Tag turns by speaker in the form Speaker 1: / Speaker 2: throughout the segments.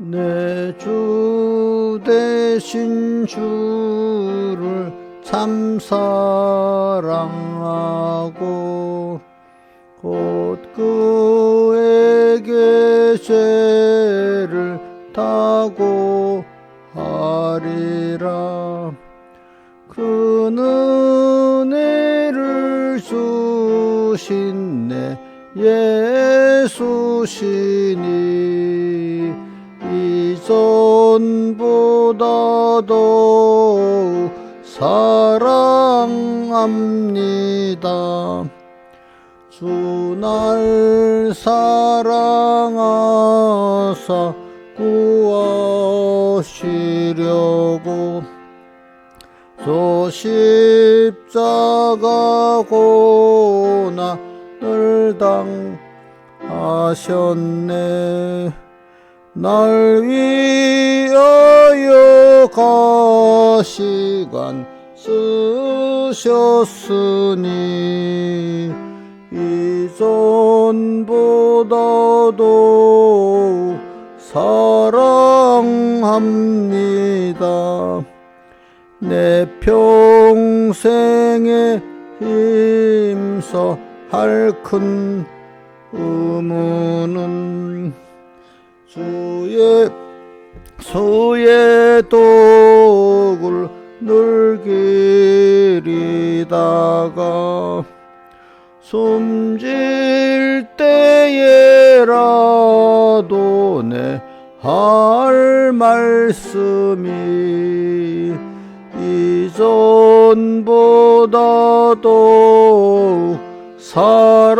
Speaker 1: 내 주 되신 주를 참 사랑하고 곧 그에게 죄를 다고 하리라. 그 은혜를 주신 내 예수시니 이전보다도 사랑합니다. 주 날 사랑하사 구하시려고 저 십자가 고난을 당하셨네. 날 위하여 가시관 쓰셨으니 이전보다도 사랑합니다. 내 평생에 힘써 할 큰 의무는 주의 독을 늘 기리다가 숨질 때에라도 내 할 말씀이 이전보다도 사랑합니다.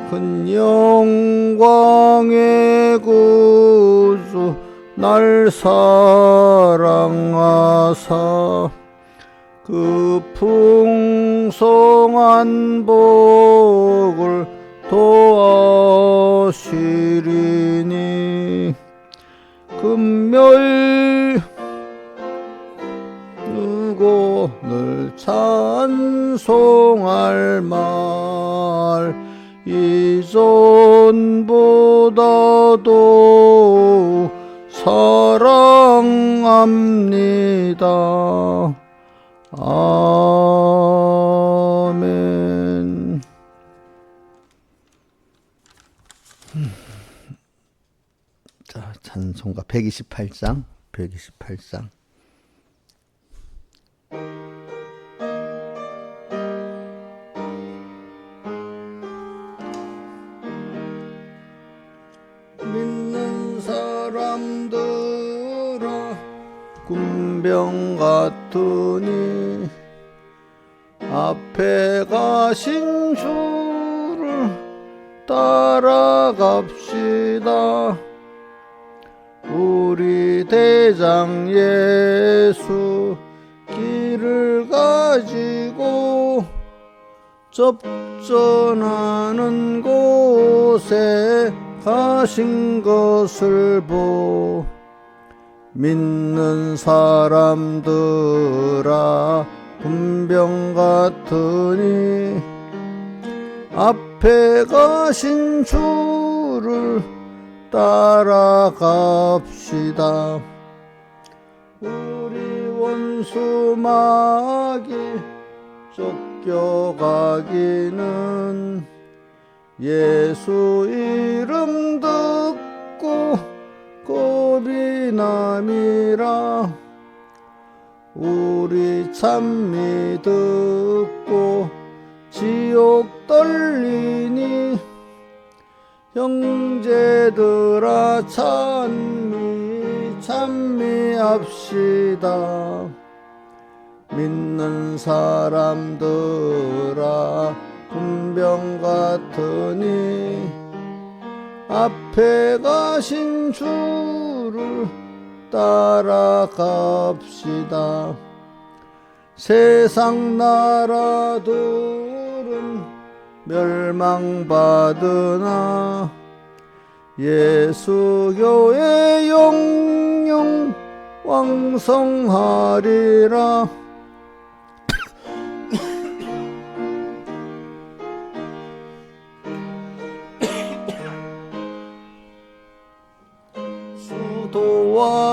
Speaker 1: 큰 영광의 구주 날 사랑하사 그 풍성한 복을 도하시리니 금멸 누고 늘 찬송할 말 이전보다도 사랑합니다. 아멘. 자, 찬송가 128장. 믿는 사람들아 군병 같으니 앞에 가신 주를 따라갑시다. 우리 대장 예수 길을 가지고 접전하는 곳에 가신 것을 보 믿는 사람들아 군병 같으니 앞에 가신 주를 따라갑시다. 우리 원수 마귀 쫓겨가기는 예수 이름 듣고 겁이 남이라. 우리 참 믿고 지옥 떨리니 형제들아 찬미합시다. 믿는 사람들아 군병 같으니 앞에 가신 주를 따라갑시다. 세상 나라들은 멸망받으나 예수 교회 영영 왕성하리라.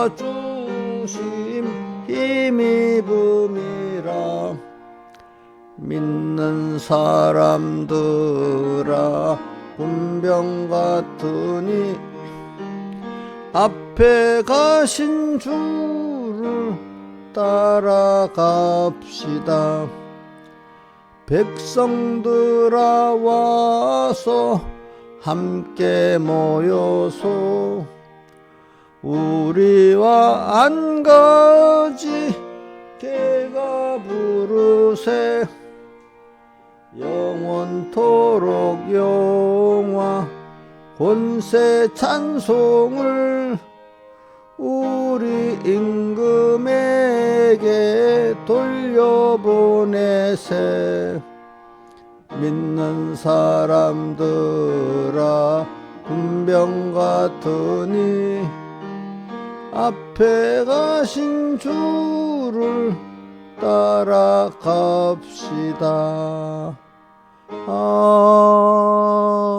Speaker 1: 도와주심 힘입음이라. 믿는 사람들아 군병 같으니 앞에 가신 주를 따라갑시다. 백성들아 와서 함께 모여서 우리와 한 가지 개가 부르세. 영원토록 영화 권세 찬송을 우리 임금에게 돌려보내세. 믿는 사람들아 군병 같으니 앞에 가신 주를 따라갑시다.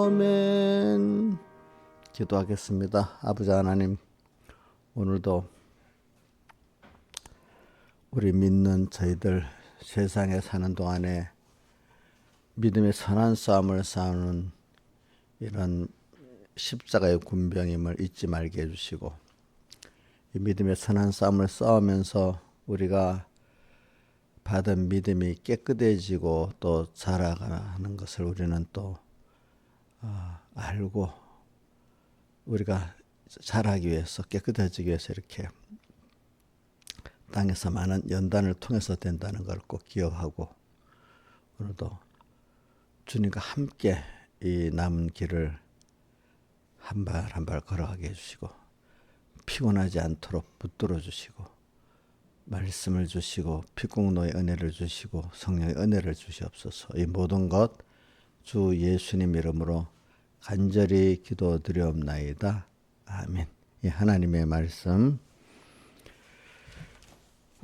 Speaker 1: 아멘. 기도하겠습니다. 아버지 하나님, 오늘도 우리 믿는 저희들 세상에 사는 동안에 믿음의 선한 싸움을 싸우는 이런 십자가의 군병임을 잊지 말게 해주시고, 이 믿음의 선한 싸움을 싸우면서 우리가 받은 믿음이 깨끗해지고 또 자라가는 것을 우리는 또 알고, 우리가 자라기 위해서, 깨끗해지기 위해서 이렇게 땅에서 많은 연단을 통해서 된다는 걸 꼭 기억하고, 오늘도 주님과 함께 이 남은 길을 한 발 한 발 걸어가게 해주시고, 피곤하지 않도록 붙들어 주시고, 말씀을 주시고, 피공로의 은혜를 주시고, 성령의 은혜를 주시옵소서. 이 모든 것 주 예수님 이름으로 간절히 기도드리옵나이다. 아멘. 이 하나님의 말씀,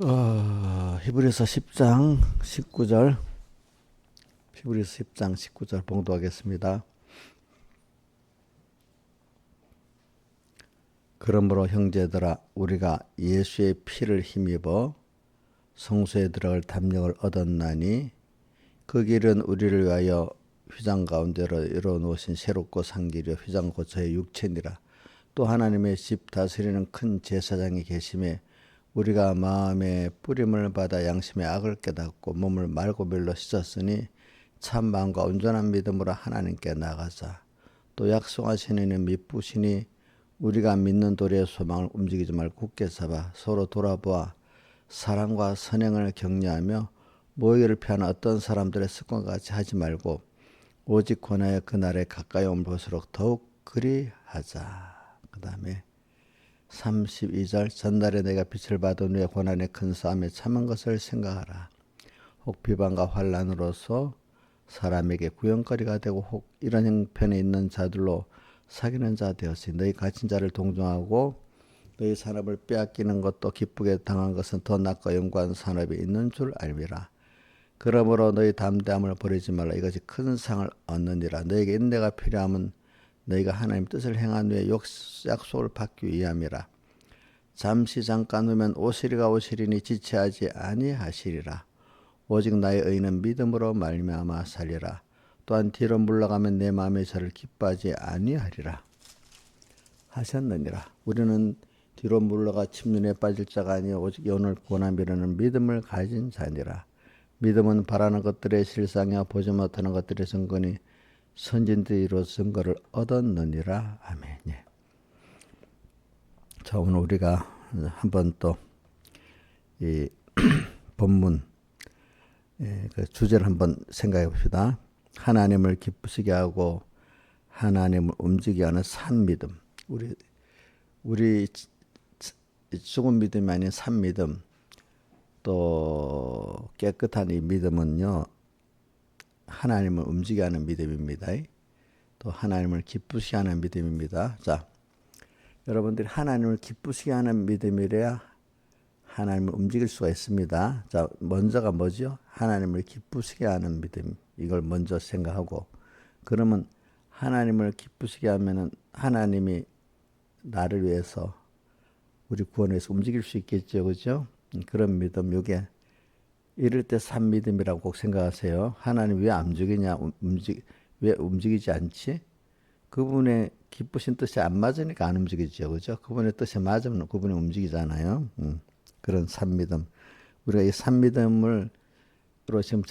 Speaker 1: 히브리서 10장 19절, 히브리서 10장 19절 봉독하겠습니다. 그러므로 형제들아, 우리가 예수의 피를 힘입어 성소에 들어갈 담력을 얻었나니 그 길은 우리를 위하여 휘장 가운데로 이뤄놓으신 새롭고 산 길이요 휘장 고처의 육체니라. 또 하나님의 집 다스리는 큰 제사장이 계심에 우리가 마음의 뿌림을 받아 양심의 악을 깨닫고 몸을 말고 밀로 씻었으니 참 마음과 온전한 믿음으로 하나님께 나가자. 또 약속하신 이는 미쁘시니 우리가 믿는 도리의 소망을 움직이지 말고 굳게 잡아 서로 돌아보아 사랑과 선행을 격려하며 모이기를 피하는 어떤 사람들의 습관과 같이 하지 말고 오직 권하여 그날에 가까이 온 것으로 더욱 그리하자. 그 다음에 32절, 전날에 내가 빛을 받은 후에 고난의 큰 싸움에 참은 것을 생각하라. 혹 비방과 환난으로서 사람에게 구연거리가 되고 혹 이런 형편에 있는 자들로 사귀는 자 되었으니 너희 갇힌 자를 동정하고 너희 산업을 빼앗기는 것도 기쁘게 당한 것은 더 낫고 영구한 산업이 있는 줄 알미라. 그러므로 너희 담대함을 버리지 말라. 이것이 큰 상을 얻느니라. 너에게 인내가 필요함은 너희가 하나님 뜻을 행한 후에 약속을 받기 위함이라. 잠시 잠깐 후면 오시리가 오시리니 지체하지 아니하시리라. 오직 나의 의는 믿음으로 말미암아 살리라. 또한 뒤로 물러가면 내 마음의 저를 기뻐하지 아니하리라 하셨느니라. 우리는 뒤로 물러가 침륜에 빠질 자가 아니요 오직 영혼을 구원하며 이루는 믿음을 가진 자니라. 믿음은 바라는 것들의 실상이야 보지 못하는 것들의 증거니 선진들이 이루어 증거를 얻었느니라. 아멘. 예. 자, 오늘 우리가 한번 또 이 본문 그 주제를 한번 생각해 봅시다. 하나님을 기쁘시게 하고 하나님을 움직이게 하는 산 믿음. 우리 죽은 믿음이 아닌 산 믿음, 또 깨끗한 이 믿음은요, 하나님을 움직이게 하는 믿음입니다. 또 하나님을 기쁘시게 하는 믿음입니다. 자, 여러분들이 하나님을 기쁘시게 하는 믿음이래야 하나님을 움직일 수가 있습니다. 자, 먼저가 뭐죠? 하나님을 기쁘시게 하는 믿음. 이걸 먼저 생각하고, 그러면 하나님을 기쁘시게 하면은 하나님이 나를 위해서, 우리 구원에서 움직일 수 있겠죠, 그죠? 그런 믿음, 요게 이럴 때 산 믿음이라고 꼭 생각하세요. 하나님 왜 안 움직이냐, 왜 움직이지 않지? 그분의 기쁘신 뜻이 안 맞으니까 안 움직이죠, 그죠? 그분의 뜻이 맞으면 그분이 움직이잖아요. 그런 산 믿음. 우리가 이 산 믿음을 지금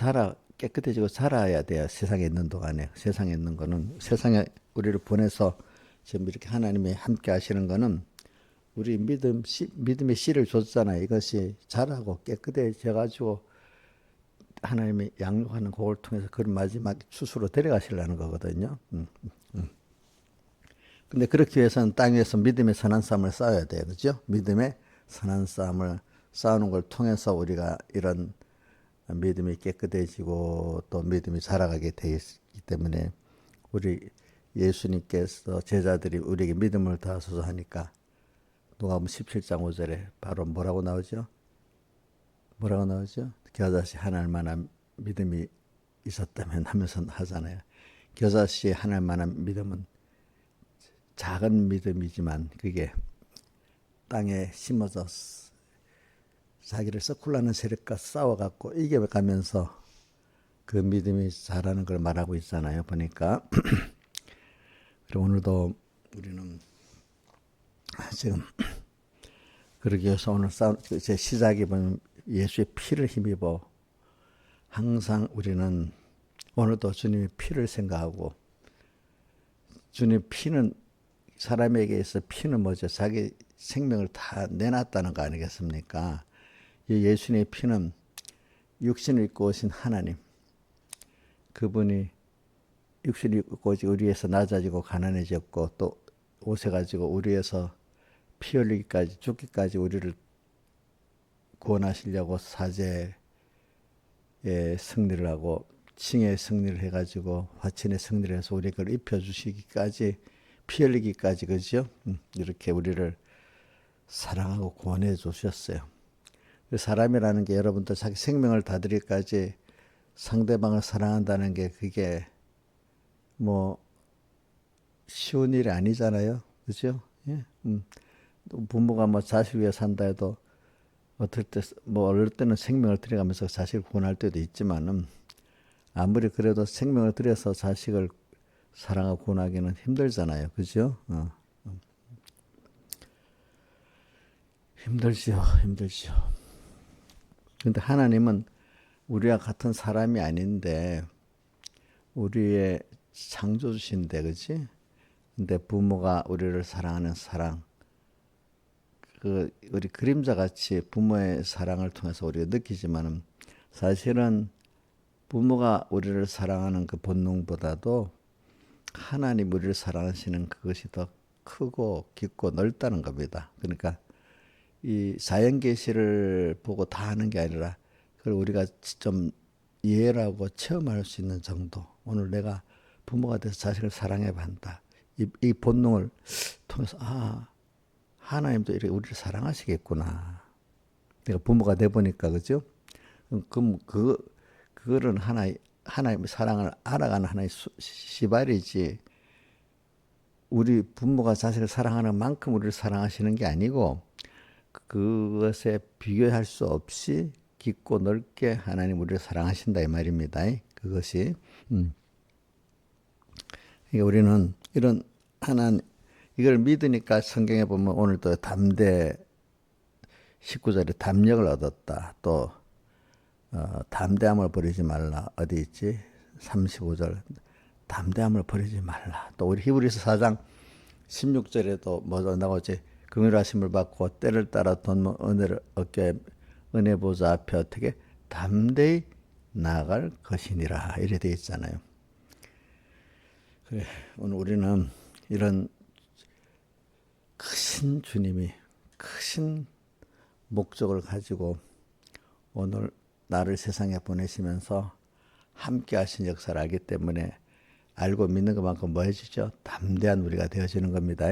Speaker 1: 깨끗해지고 자라야 돼요. 세상에 있는 동안에. 세상에 있는 거는, 세상에 우리를 보내서 지금 이렇게 하나님이 함께 하시는 거는 우리 믿음의 씨를 줬잖아요. 이것이 자라고 깨끗해져가지고 하나님이 양육하는 그걸 통해서 그런 마지막 추수로 데려가시려는 거거든요. 근데 그렇기 위해서는 땅 위에서 믿음의 선한 싸움을 싸워야 돼요. 그죠? 믿음의 선한 싸움을 싸우는 걸 통해서 우리가 이런 믿음이 깨끗해지고 또 믿음이 자라가게 되어 있기 때문에 우리 예수님께서 제자들이 우리에게 믿음을 다하소서 하니까 누가복음 17장 5절에 바로 뭐라고 나오죠? 뭐라고 나오죠? 겨자씨 하나님 만한 믿음이 있었다면 하면서 하잖아요. 겨자씨 하나님 만한 믿음은 작은 믿음이지만 그게 땅에 심어져 자기를 썩굴라는 세력과 싸워갖고 이겨가면서 그 믿음이 자라는 걸 말하고 있잖아요. 보니까. 그리고 오늘도 우리는 지금 그러기 위해서 오늘 제 시작이 보면 예수의 피를 힘입어 항상 우리는 오늘도 주님의 피를 생각하고 주님의 피는 사람에게 있어 피는 뭐죠? 자기 생명을 다 내놨다는 거 아니겠습니까? 이 예수님의 피는 육신을 입고 오신 하나님, 그분이 육신을 입고 오시 우리 위해서 낮아지고 가난해졌고 또 오셔가지고 우리 위해서 피 흘리기까지 죽기까지 우리를 구원하시려고 사제의 승리를 하고 칭의 승리를 해가지고 화친의 승리를 해서 우리 그걸 입혀주시기까지 피 흘리기까지 그죠? 이렇게 우리를 사랑하고 구원해 주셨어요. 사람이라는 게 여러분들 자기 생명을 다 드리기까지 상대방을 사랑한다는 게 그게 뭐 쉬운 일이 아니잖아요. 그죠? 예? 부모가 뭐 자식 위해 산다 해도 어떨 때 뭐 어릴 때는 생명을 들여가면서 자식을 구원할 때도 있지만은 아무리 그래도 생명을 들여서 자식을 사랑하고 구원하기는 힘들잖아요. 그죠? 힘들죠. 근데 하나님은 우리와 같은 사람이 아닌데 우리의 창조주신데, 그치? 근데 부모가 우리를 사랑하는 사랑, 우리 그림자 같이 부모의 사랑을 통해서 우리가 느끼지만은 사실은 부모가 우리를 사랑하는 그 본능보다도 하나님 우리를 사랑하시는 그것이 더 크고 깊고 넓다는 겁니다. 그러니까 이 자연계시를 보고 다 하는 게 아니라 그걸 우리가 좀 이해를 하고 체험할 수 있는 정도. 오늘 내가 부모가 돼서 자식을 사랑해 반다. 이 본능을 통해서 하나님도 이렇게 우리를 사랑하시겠구나. 내가 부모가 돼 보니까 그죠? 그럼 그거는 하나님의 사랑을 알아가는 하나의 시발이지. 우리 부모가 자식을 사랑하는 만큼 우리를 사랑하시는 게 아니고 그것에 비교할 수 없이 깊고 넓게 하나님 우리를 사랑하신다 이 말입니다. 그것이 그러니까 우리는 이런 이걸 믿으니까 성경에 보면 오늘도 담대 19절에 담력을 얻었다. 또 담대함을 버리지 말라. 어디 있지? 35절 담대함을 버리지 말라. 또 우리 히브리서 4장 16절에도 뭐가 나오지? 긍휼하심을 받고 때를 따라 돈 은혜를 얻게 은혜 보좌 앞에 어떻게 담대히 나아갈 것이니라 이래 되어 있잖아요. 그래 오늘 우리는 이런 크신 주님이 크신 목적을 가지고 오늘 나를 세상에 보내시면서 함께 하신 역사를 알기 때문에 알고 믿는 것만큼 뭐 해주죠? 담대한 우리가 되어지는 겁니다.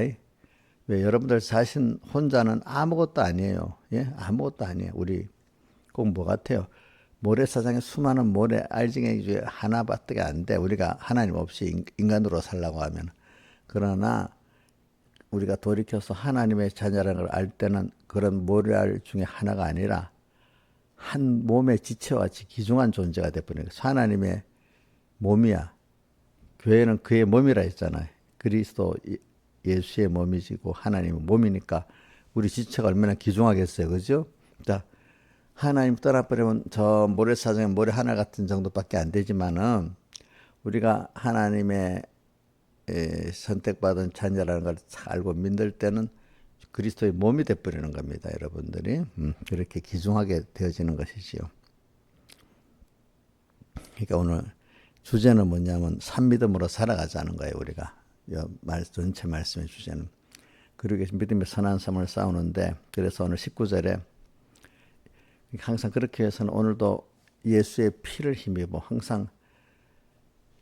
Speaker 1: 왜 여러분들 자신 혼자는 아무것도 아니에요. 예? 아무것도 아니에요. 우리 꼭 뭐 같아요? 모래사장에 수많은 모래 알징이 중에 하나밖에 안 돼. 우리가 하나님 없이 인간으로 살라고 하면. 그러나 우리가 돌이켜서 하나님의 자녀라는 걸 알 때는 그런 모래알 중에 하나가 아니라 한 몸의 지체와 같이 귀중한 존재가 되어버리는 거예요. 하나님의 몸이야. 교회는 그의 몸이라 했잖아요. 그리스도 예수의 몸이지고 하나님의 몸이니까 우리 지체가 얼마나 귀중하겠어요. 그죠? 자, 하나님 떠나버리면 저 모래사장에 모래 하나 같은 정도밖에 안 되지만은 우리가 하나님의 선택받은 자녀라는 걸 알고 믿을 때는 그리스도의 몸이 되어버리는 겁니다. 여러분들이. 그렇게 귀중하게 되어지는 것이지요. 그러니까 오늘 주제는 뭐냐면 산믿음으로 살아가자는 거예요. 우리가 전체 말씀의 주제는. 그러기 믿음의 선한 삶을 싸우는데, 그래서 오늘 19절에 항상 그렇게 해서는 오늘도 예수의 피를 힘입어 항상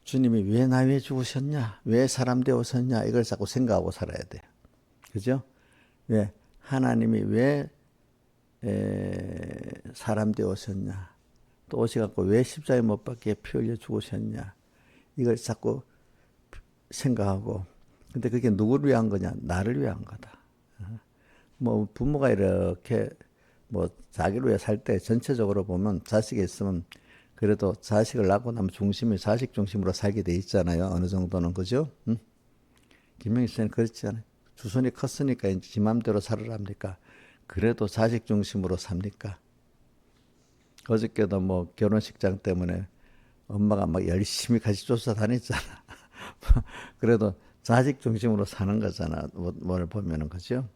Speaker 1: 주님이 왜 나 위해 죽으셨냐, 왜 사람 되었었냐, 이걸 자꾸 생각하고 살아야 돼요. 그죠? 왜 하나님이 왜 사람 되었었냐, 또 오셔갖고 왜 십자가에 못 박혀 피 흘려 죽으셨냐, 이걸 자꾸 생각하고. 근데 그게 누구를 위한 거냐? 나를 위한 거다. 뭐 부모가 이렇게 뭐 자기를 위해 살 때 전체적으로 보면 자식이 있으면 그래도 자식을 낳고 나면 중심이 자식 중심으로 살게 돼 있잖아요. 어느 정도는. 그죠? 김명희 씨는 그렇지 않아요. 주선이 컸으니까 이제 지 맘대로 살으랍니까? 그래도 자식 중심으로 삽니까? 어저께도 뭐 결혼식장 때문에 엄마가 막 열심히 같이 쫓아다녔잖아. 그래도 자식 중심으로 사는 거잖아. 뭘 보면은. 그죠?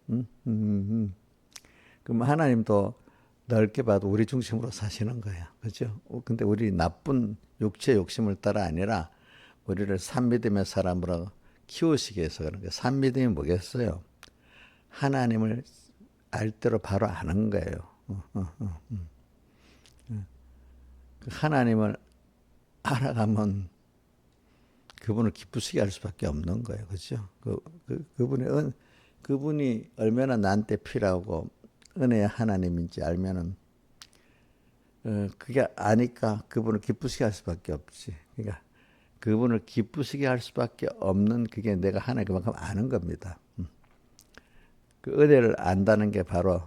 Speaker 1: 그럼 하나님도 넓게 봐도 우리 중심으로 사시는 거야. 그죠? 근데 우리 나쁜 육체의 욕심을 따라 아니라 우리를 산믿음의 사람으로 키우시기 위해서 그런 거예요. 산믿음이 뭐겠어요? 하나님을 알 대로 바로 아는 거예요. 하나님을 알아가면 그분을 기쁘시게 할 수밖에 없는 거예요. 그죠? 그분이 얼마나 나한테 필요하고 은혜의 하나님인지 알면은, 그게 아니까 그분을 기쁘시게 할 수밖에 없지. 그러니까 그분을 기쁘시게 할 수밖에 없는 그게 내가 하나님 그만큼 아는 겁니다. 그 은혜를 안다는 게 바로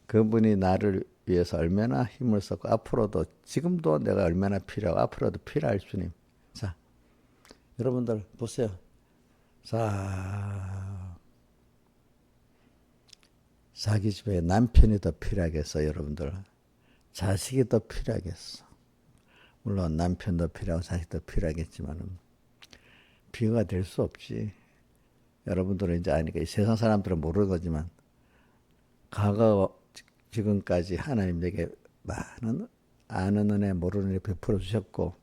Speaker 1: 그분이 나를 위해서 얼마나 힘을 썼고 앞으로도 지금도 내가 얼마나 필요하고 앞으로도 필요할 주님. 자, 여러분들 보세요. 자, 자기 집에 남편이 더 필요하겠어. 여러분들 자식이 더 필요하겠어. 물론 남편도 필요하고 자식도 필요하겠지만은 비교가 될 수 없지. 여러분들은 이제 아니까 이 세상 사람들은 모르는 거지만 과거 지금까지 하나님 내게 많은 아는 은혜 모르는 은혜 베풀어 주셨고,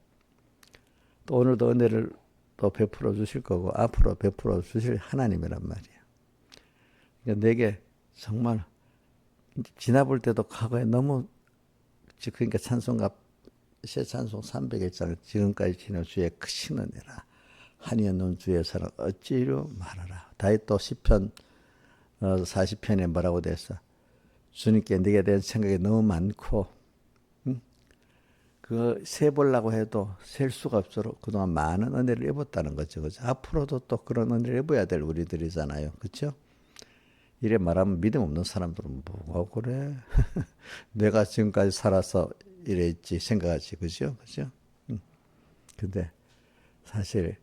Speaker 1: 또 오늘도 은혜를 또 베풀어 주실 거고 앞으로 베풀어 주실 하나님이란 말이야. 그러니까 내게 정말 지나볼 때도 과거에 너무, 그러니까 찬송가 새 찬송 301장을 지금까지 지난 주의 크신 은혜라 한이 없는 주의 사랑 어찌로 말하라. 다윗도 시편 40편에 뭐라고 됐어? 주님께 네게 대한 생각이 너무 많고 그거 세보려고 해도 셀 수가 없도록 그동안 많은 은혜를 입었다는 거죠. 그죠? 앞으로도 또 그런 은혜를 입어야 될 우리들이잖아요. 그렇죠? 이래 말하면 믿음 없는 사람들은 뭐가 그래? 내가 지금까지 살아서 이랬지 생각하지. 그죠? 그죠? 근데 사실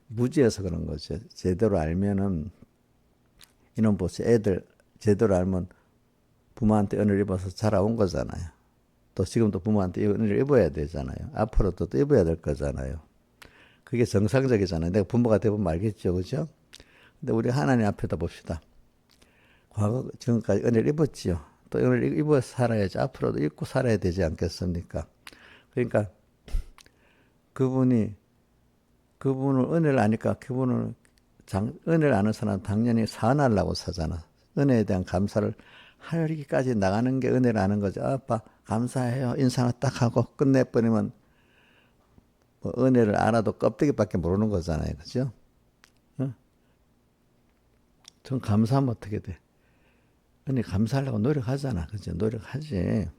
Speaker 1: 무지해서 그런 거죠. 제대로 알면은, 이놈 보세요. 애들 제대로 알면 부모한테 은혜를 입어서 자라온 거잖아요. 또 지금도 부모한테 은혜를 입어야 되잖아요. 앞으로도 또 입어야 될 거잖아요. 그게 정상적이잖아요. 내가 부모가 되면 알겠죠. 그죠? 근데 우리 하나님 앞에다 봅시다. 과거 지금까지 은혜를 입었지요. 또 은혜를 입어서 살아야지. 앞으로도 입고 살아야 되지 않겠습니까? 그러니까 그분을 은혜를 아니까 은혜를 아는 사람은 당연히 사은하려고 사잖아. 은혜에 대한 감사를 하기까지 나가는 게 은혜를 아는 거죠. 아빠 감사해요. 인사를 딱 하고 끝내버리면 뭐 은혜를 알아도 껍데기밖에 모르는 거잖아요. 그죠? 전 감사하면 어떻게 돼? 은혜 감사하려고 노력하잖아. 그죠? 노력하지.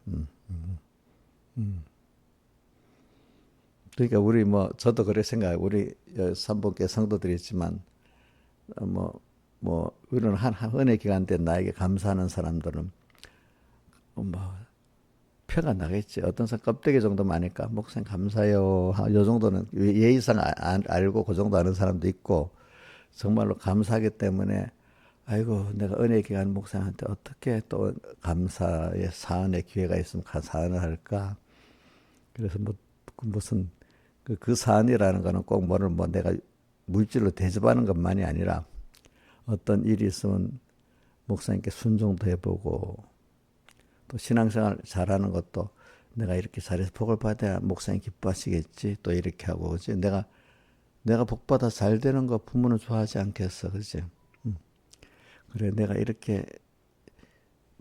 Speaker 1: 그러니까 우리 저도 그래 생각해요. 우리 삼분께 성도들이 있지만 우리는 한 은혜 기간 때 나에게 감사하는 사람들은 뭐 표가 나겠지. 어떤 사람 껍데기 정도만 아니까 목사님 감사해요. 요 정도는 예의상 알고 그 정도 아는 사람도 있고 정말로 감사하기 때문에 아이고 내가 은혜 기간 목사한테 어떻게 또 감사의 사은의 기회가 있으면 사은을 할까. 그래서 뭐 무슨 그 사은이라는 거는 꼭 뭐를 뭐 내가 물질로 대접하는 것만이 아니라 어떤 일이 있으면 목사님께 순종도 해보고 또 신앙생활 잘하는 것도 내가 이렇게 잘해서 복을 받아야 목사님 기뻐하시겠지. 또 이렇게 하고 그지. 내가 복 받아 잘 되는 거 부모는 좋아하지 않겠어, 그지. 그래 내가 이렇게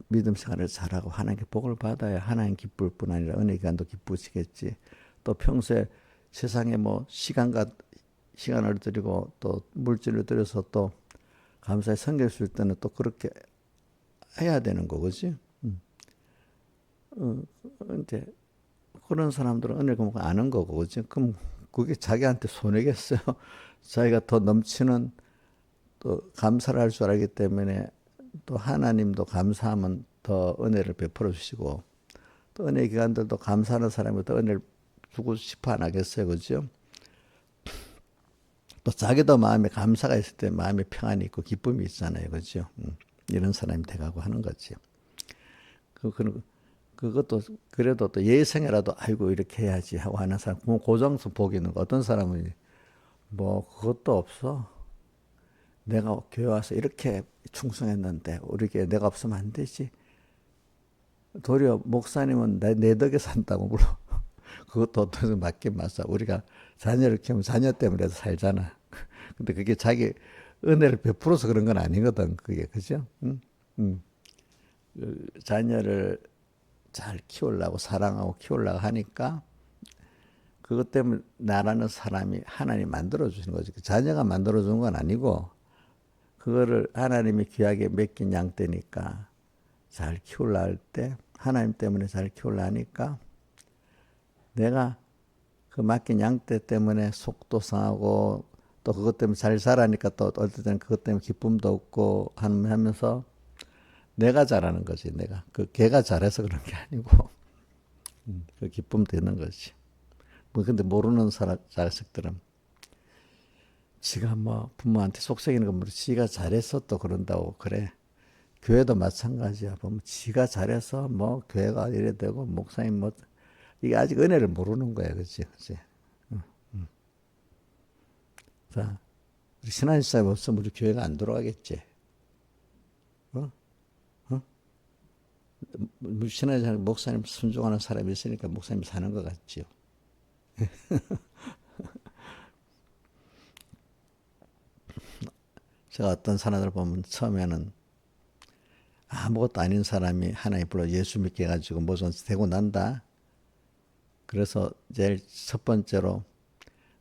Speaker 1: 믿음 생활을 잘하고 하나님께 복을 받아야 하나님 기쁠 뿐 아니라 은혜 기간도 기쁘시겠지. 또 평소에 세상에 뭐 시간을 드리고 또 물질을 들여서 또 감사히 섬길 수 있을 때는 또 그렇게 해야 되는 거, 그지? 이제 그런 사람들은 은혜를 뭐 아는 거고, 그지? 그럼 그게 자기한테 손해겠어요. 자기가 더 넘치는 또 감사를 할 줄 알기 때문에 또 하나님도 감사하면 더 은혜를 베풀어 주시고 또 은혜 기관들도 감사하는 사람이 더 은혜를 주고 싶어 안 하겠어요, 그죠? 또 자기도 마음에 감사가 있을 때 마음에 평안이 있고 기쁨이 있잖아요, 그죠? 이런 사람이 돼가고 하는 거지. 그것도 그래도 또 예생이라도 아이고 이렇게 해야지 하고 하는 사람, 뭐 고정수 복이 있는 거. 어떤 사람은 뭐 그것도 없어. 내가 교회 와서 이렇게 충성했는데 우리 교회 내가 없으면 안 되지. 도리어 목사님은 내 덕에 산다고 물어. 그것도 어떤 맞긴 맞아. 우리가 자녀를 키우면 자녀 때문에도 살잖아. 근데 그게 자기 은혜를 베풀어서 그런 건 아니거든. 그게 그죠? 자녀를 잘 키우려고 사랑하고 키우려고 하니까 그것 때문에 나라는 사람이 하나님 만들어 주시는 거지. 자녀가 만들어 준 건 아니고 그거를 하나님이 귀하게 맡긴 양떼니까 잘 키우려 할 때 하나님 때문에 잘 키우려 하니까 내가 그 맡긴 양떼 때문에 속도 상하고 또 그것 때문에 잘 자라니까 또 어떨 때는 그것 때문에 기쁨도 없고 하면서 내가 잘하는 거지. 내가 그 걔가 잘해서 그런 게 아니고 그 기쁨도 있는 거지. 뭐 근데 모르는 자식들은 지가 뭐 부모한테 속삭이는 건 모르고 지가 잘해서 또 그런다고 그래. 교회도 마찬가지야. 보면 지가 잘해서 뭐 교회가 이래 되고 목사님 뭐 이게 아직 은혜를 모르는 거야, 그렇지? 그렇지? 자, 우리 신앙생활 없으면 우리 교회가 안 돌아가겠지. 어? 어? 신앙생활 목사님 순종하는 사람이 있으니까 목사님 사는 것 같지요. 제가 어떤 사람들 보면 처음에는 아무것도 아닌 사람이 하나님 불러 예수 믿게 해가지고 뭐 좀 되고 난다. 그래서 제일 첫 번째로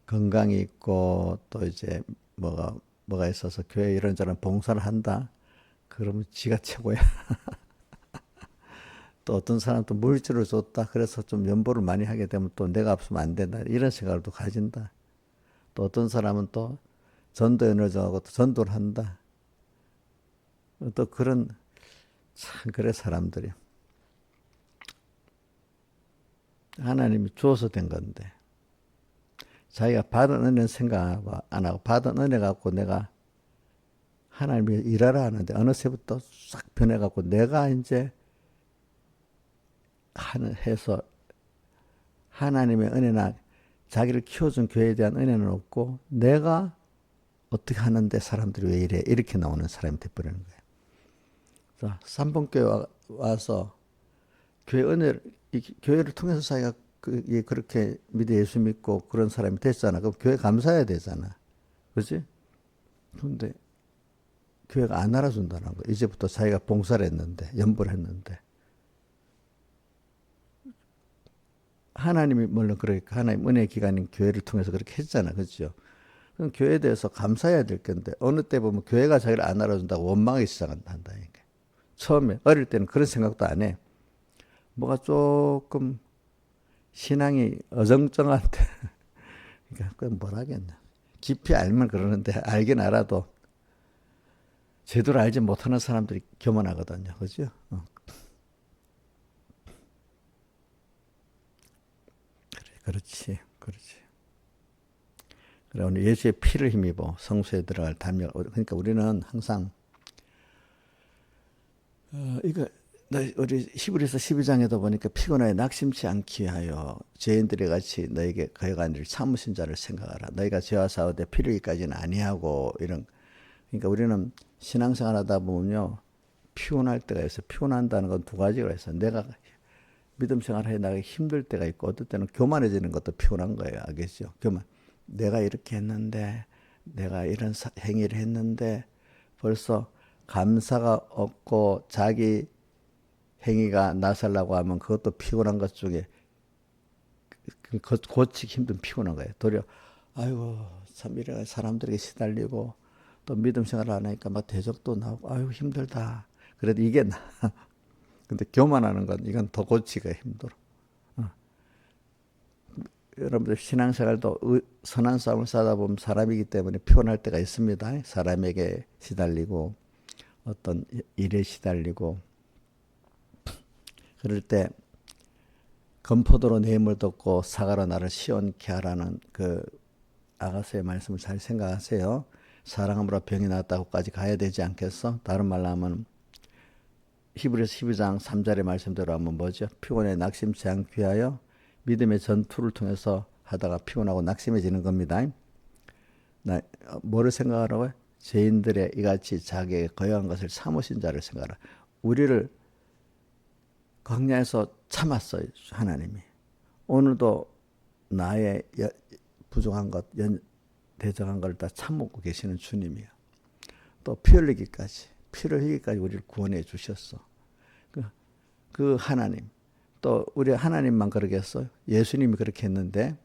Speaker 1: 건강이 있고 또 이제 뭐가 있어서 교회 이런저런 봉사를 한다. 그러면 지가 최고야. 또 어떤 사람 또 물질을 줬다. 그래서 좀 연보를 많이 하게 되면 또 내가 없으면 안 된다. 이런 생각을 또 가진다. 또 어떤 사람은 또 전도 에너지하고 또 전도를 한다. 또 그런 참 그래 사람들이 하나님이 주어서 된 건데 자기가 받은 은혜는 생각 안 하고 받은 은혜 갖고 내가 하나님이 일하라 하는데 어느새부터 싹 변해갖고 내가 이제 해서 하나님의 은혜나 자기를 키워준 교회에 대한 은혜는 없고 내가 어떻게 하는데 사람들이 왜 이래 이렇게 나오는 사람이 돼버리는 거예요. 자, 3번교회 와서 교회를 통해서 자기가 그렇게 예수 믿고 그런 사람이 됐잖아. 그럼 교회 감사해야 되잖아. 그렇지? 근데 교회가 안 알아준다는 거. 이제부터 자기가 봉사를 했는데, 연보를 했는데. 하나님이 물론 그러니까 하나님 은혜 기관인 교회를 통해서 그렇게 했잖아. 그렇죠? 그럼 교회에 대해서 감사해야 될 건데 어느 때 보면 교회가 자기를 안 알아준다고 원망하기 시작한다. 처음에 어릴 때는 그런 생각도 안 해. 뭐가 조금 신앙이 어정쩡한데 그러니까 그건 뭘 하겠냐. 깊이 알면 그러는데 알긴 알아도 제대로 알지 못하는 사람들이 교만하거든요. 그죠? 그렇지. 그렇지. 그래, 오늘 예수의 피를 힘입어 성소에 들어갈 담력. 그러니까 우리는 항상 이거 우리 히브리서 12장에도 보니까 피곤하여 낙심치 않기 하여 죄인들이 같이 너에게 거여간 일 참으신 자를 생각하라. 너희가 죄와 싸우되 피 흘리기까지는 아니하고 이런. 그러니까 우리는 신앙생활 하다 보면요 피곤할 때가 있어. 피곤한다는 건 두 가지가 있어. 내가 믿음 생활에 나가 힘들 때가 있고 어떨 때는 교만해지는 것도 피곤한 거예요. 알겠죠? 교만. 내가 이렇게 했는데 내가 이런 행위를 했는데 벌써 감사가 없고 자기 행위가 나서려고 하면 그것도 피곤한 것 중에 고치기 힘든 피곤한 거예요. 도리어 아이고 참 이래 사람들에게 시달리고 또 믿음 생활을 안 하니까 막 대적도 나오고 아이고 힘들다. 그래도 이게 나. 근데 교만하는 건 이건 더 고치기가 힘들어. 여러분들 신앙생활도 선한 싸움을 싸다 보면 사람이기 때문에 피곤할 때가 있습니다. 사람에게 시달리고 어떤 일에 시달리고 그럴 때 건포도로 내 힘을 돋고 사과로 나를 시원케 하라는 그 아가서의 말씀을 잘 생각하세요. 사랑함으로 병이 낫다고까지 가야 되지 않겠어? 다른 말로 하면 히브리서 12장 3절의 말씀대로 하면 뭐죠? 피곤에 낙심치 않기 위하여 믿음의 전투를 통해서 하다가 피곤하고 낙심해지는 겁니다. 뭐를 생각하라고요? 죄인들의 이같이 자기에게 거여한 것을 참으신 자를 생각하라. 우리를 광야에서 참았어요. 하나님이. 오늘도 나의 부족한 것, 대적한 걸 다 참고 계시는 주님이야. 또 피 흘리기까지, 피를 흘리기까지 우리를 구원해 주셨어. 그 하나님. 또 우리 하나님만 그러겠어요? 예수님이 그렇게 했는데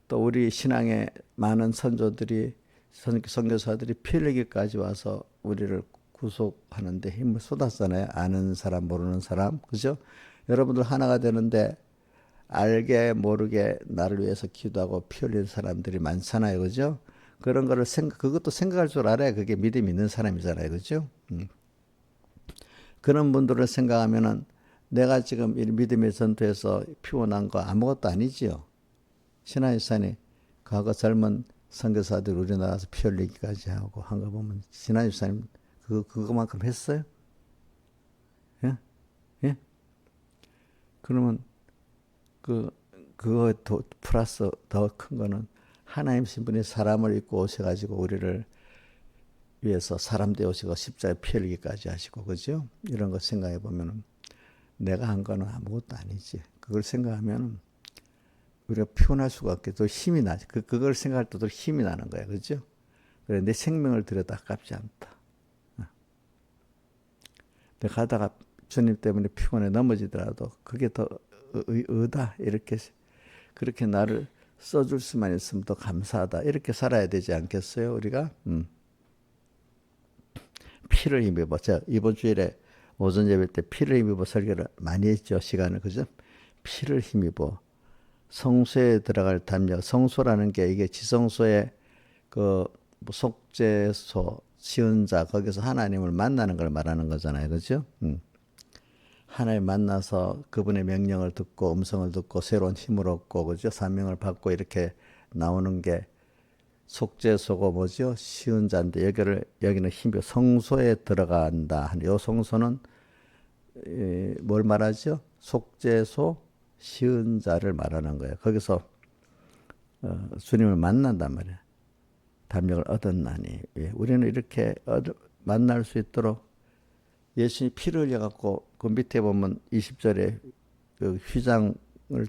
Speaker 1: 또 우리 신앙의 많은 선조들이 선교사들이 피 흘리기까지 와서 우리를 구속하는데 힘을 쏟았잖아요. 아는 사람 모르는 사람. 그죠? 여러분들 하나가 되는데 알게 모르게 나를 위해서 기도하고 피 흘리는 사람들이 많잖아요. 그죠? 그런 거를 그것도 생각할 줄 알아야 그게 믿음이 있는 사람이잖아요. 그죠? 그런 분들을 생각하면은 내가 지금 이 믿음의 전투에서 피곤한 거 아무것도 아니지요. 신한유산이 과거 젊은 선교사들 우리나라에서 피 흘리기까지 하고 한 거 보면 신한유산님 그거만큼 했어요? 예? 예? 그러면 그거 플러스 더 큰 거는 하나님 신분이 사람을 입고 오셔가지고 우리를 위해서 사람 되오시고 십자가에 피 흘리기까지 하시고 그죠? 이런 거 생각해 보면은 내가 한 거는 아무것도 아니지. 그걸 생각하면 우리가 피곤할 수가 없게 또 힘이 나지. 그걸 생각할 때도 힘이 나는 거야. 그죠? 그래, 내 생명을 들여도 아깝지 않다. 내가 가다가 주님 때문에 피곤해 넘어지더라도 그게 더 의다. 이렇게, 그렇게 나를 써줄 수만 있으면 더 감사하다. 이렇게 살아야 되지 않겠어요? 우리가? 피를 힘입어. 제가 이번 주일에 오전 예배 때 피를 힘입어 설교를 많이 했죠. 시간을. 그죠? 피를 힘입어. 성소에 들어갈 담력. 성소라는 게 이게 지성소의 그 속죄소, 시은자, 거기서 하나님을 만나는 걸 말하는 거잖아요. 그죠? 하나님 만나서 그분의 명령을 듣고 음성을 듣고 새로운 힘을 얻고 그죠? 사명을 받고 이렇게 나오는 게 속죄소고 뭐죠? 시은자인데 여기는 힘이 성소에 들어간다. 이 성소는 뭘 말하죠? 속죄소, 시은자를 말하는 거예요. 거기서 주님을 만난단 말이에요. 담력을 얻었나니. 우리는 이렇게 만날 수 있도록 예수님이 피를 흘려갖고 그 밑에 보면 20절에 그 휘장을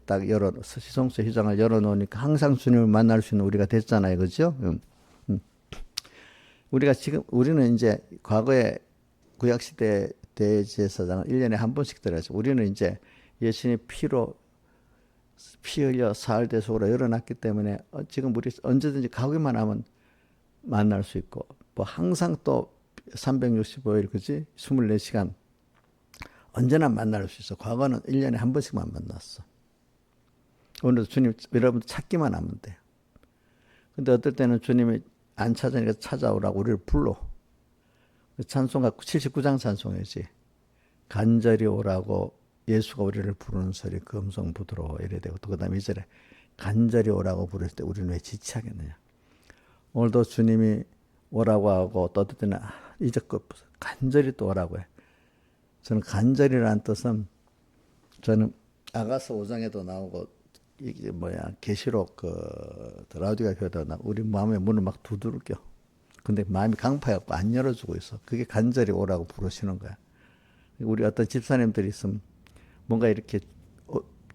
Speaker 1: 딱 성소 휘장을 열어놓으니까 항상 주님을 만날 수 있는 우리가 됐잖아요. 그죠? 우리는 이제 과거에 구약시대 대제사장은 1년에 한 번씩 들어가죠. 우리는 이제 예수님의 피로 피 흘려 사흘 대속으로 열어놨기 때문에 지금 우리 언제든지 가기만 하면 만날 수 있고 뭐 항상 또 365일 그지? 24시간 언제나 만날 수 있어. 과거는 1년에 한 번씩만 만났어. 오늘도 주님 여러분 찾기만 하면 돼요. 근데 어떨 때는 주님이 안 찾으니까 찾아오라고 우리를 불러. 찬송가 79장 찬송이지. 간절히 오라고 예수가 우리를 부르는 소리 그 음성 부드러워 이래 되고 또 그다음에 2절에 간절히 오라고 부르실 때 우리는 왜 지체하겠느냐. 오늘도 주님이 오라고 하고 또 어떨 때는 이제껏 간절히 또 오라고 해. 저는 간절이라는 뜻은 저는 아가서 5장에도 나오고 이게 계시록 라우디가 교회도 나 우리 마음의 문을 막 두드려. 근데 마음이 강파해갖고 안 열어주고 있어. 그게 간절히 오라고 부르시는 거야. 우리 어떤 집사님들이 있으면 뭔가 이렇게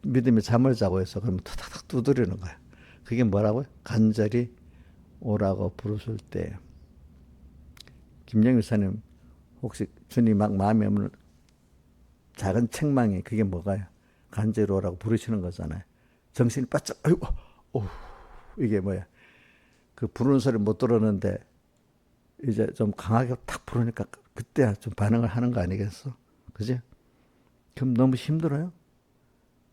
Speaker 1: 믿음의 잠을 자고 있어. 그러면 탁탁 두드리는 거야. 그게 뭐라고요? 간절히 오라고 부르실 때. 김영희 사님 혹시 주님 막 마음에 없는 작은 책망이 그게 뭐가요? 간절히 오라고 부르시는 거잖아요. 정신이 바짝 아이고 이게 뭐야? 그 부르는 소리 못 들었는데 이제 좀 강하게 탁 부르니까 그때야 좀 반응을 하는 거 아니겠어? 그지? 그럼 너무 힘들어요?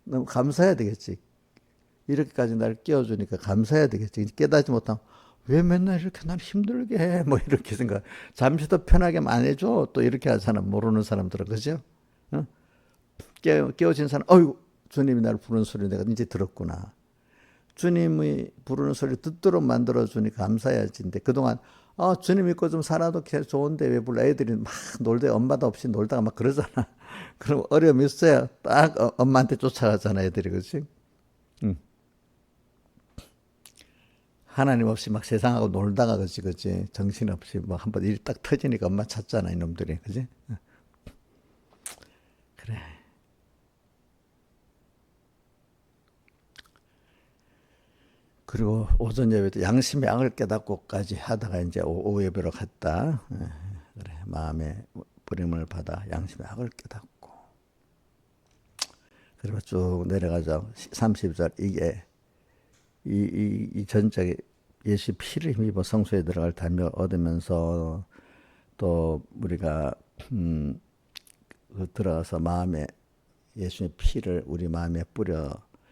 Speaker 1: 너무 감사해야 되겠지. 이렇게까지 날 깨워주니까 감사해야 되겠지. 깨닫지 못하면 왜 맨날 이렇게 날 힘들게 해? 뭐 이렇게 생각. 잠시 더 편하게 안 해줘. 또 이렇게 하잖아. 모르는 사람들은. 그죠? 어? 깨워진 사람, 어이구, 주님이 나를 부르는 소리 내가 이제 들었구나. 주님이 부르는 소리 듣도록 만들어주니까 감사해야지. 근데 그동안, 주님 믿고 좀 살아도 좋은데 왜 불러? 애들이 막 놀다, 엄마도 없이 놀다가 막 그러잖아. 그럼 어려움이 있어야 딱 엄마한테 쫓아가잖아, 애들이. 그치? 응. 하나님 없이 막 세상하고 놀다가, 그치? 정신없이 뭐 한번 일이 딱 터지니까 엄마 찾잖아, 이놈들이. 그치? 그래. 그리고 오전 예배도 양심의 악을 깨닫고까지 하다가 이제 오후 예배로 갔다. 그래, 마음의 부림을 받아 양심의 악을 깨닫고. 그리고 쭉 내려가죠. 30절 이게 이 전적에 예수 피를 힘입어 성소에 들어갈 담력을 얻으면서 또 우리가 들어가서 마음에 예수의 피를 우리 마음에 뿌려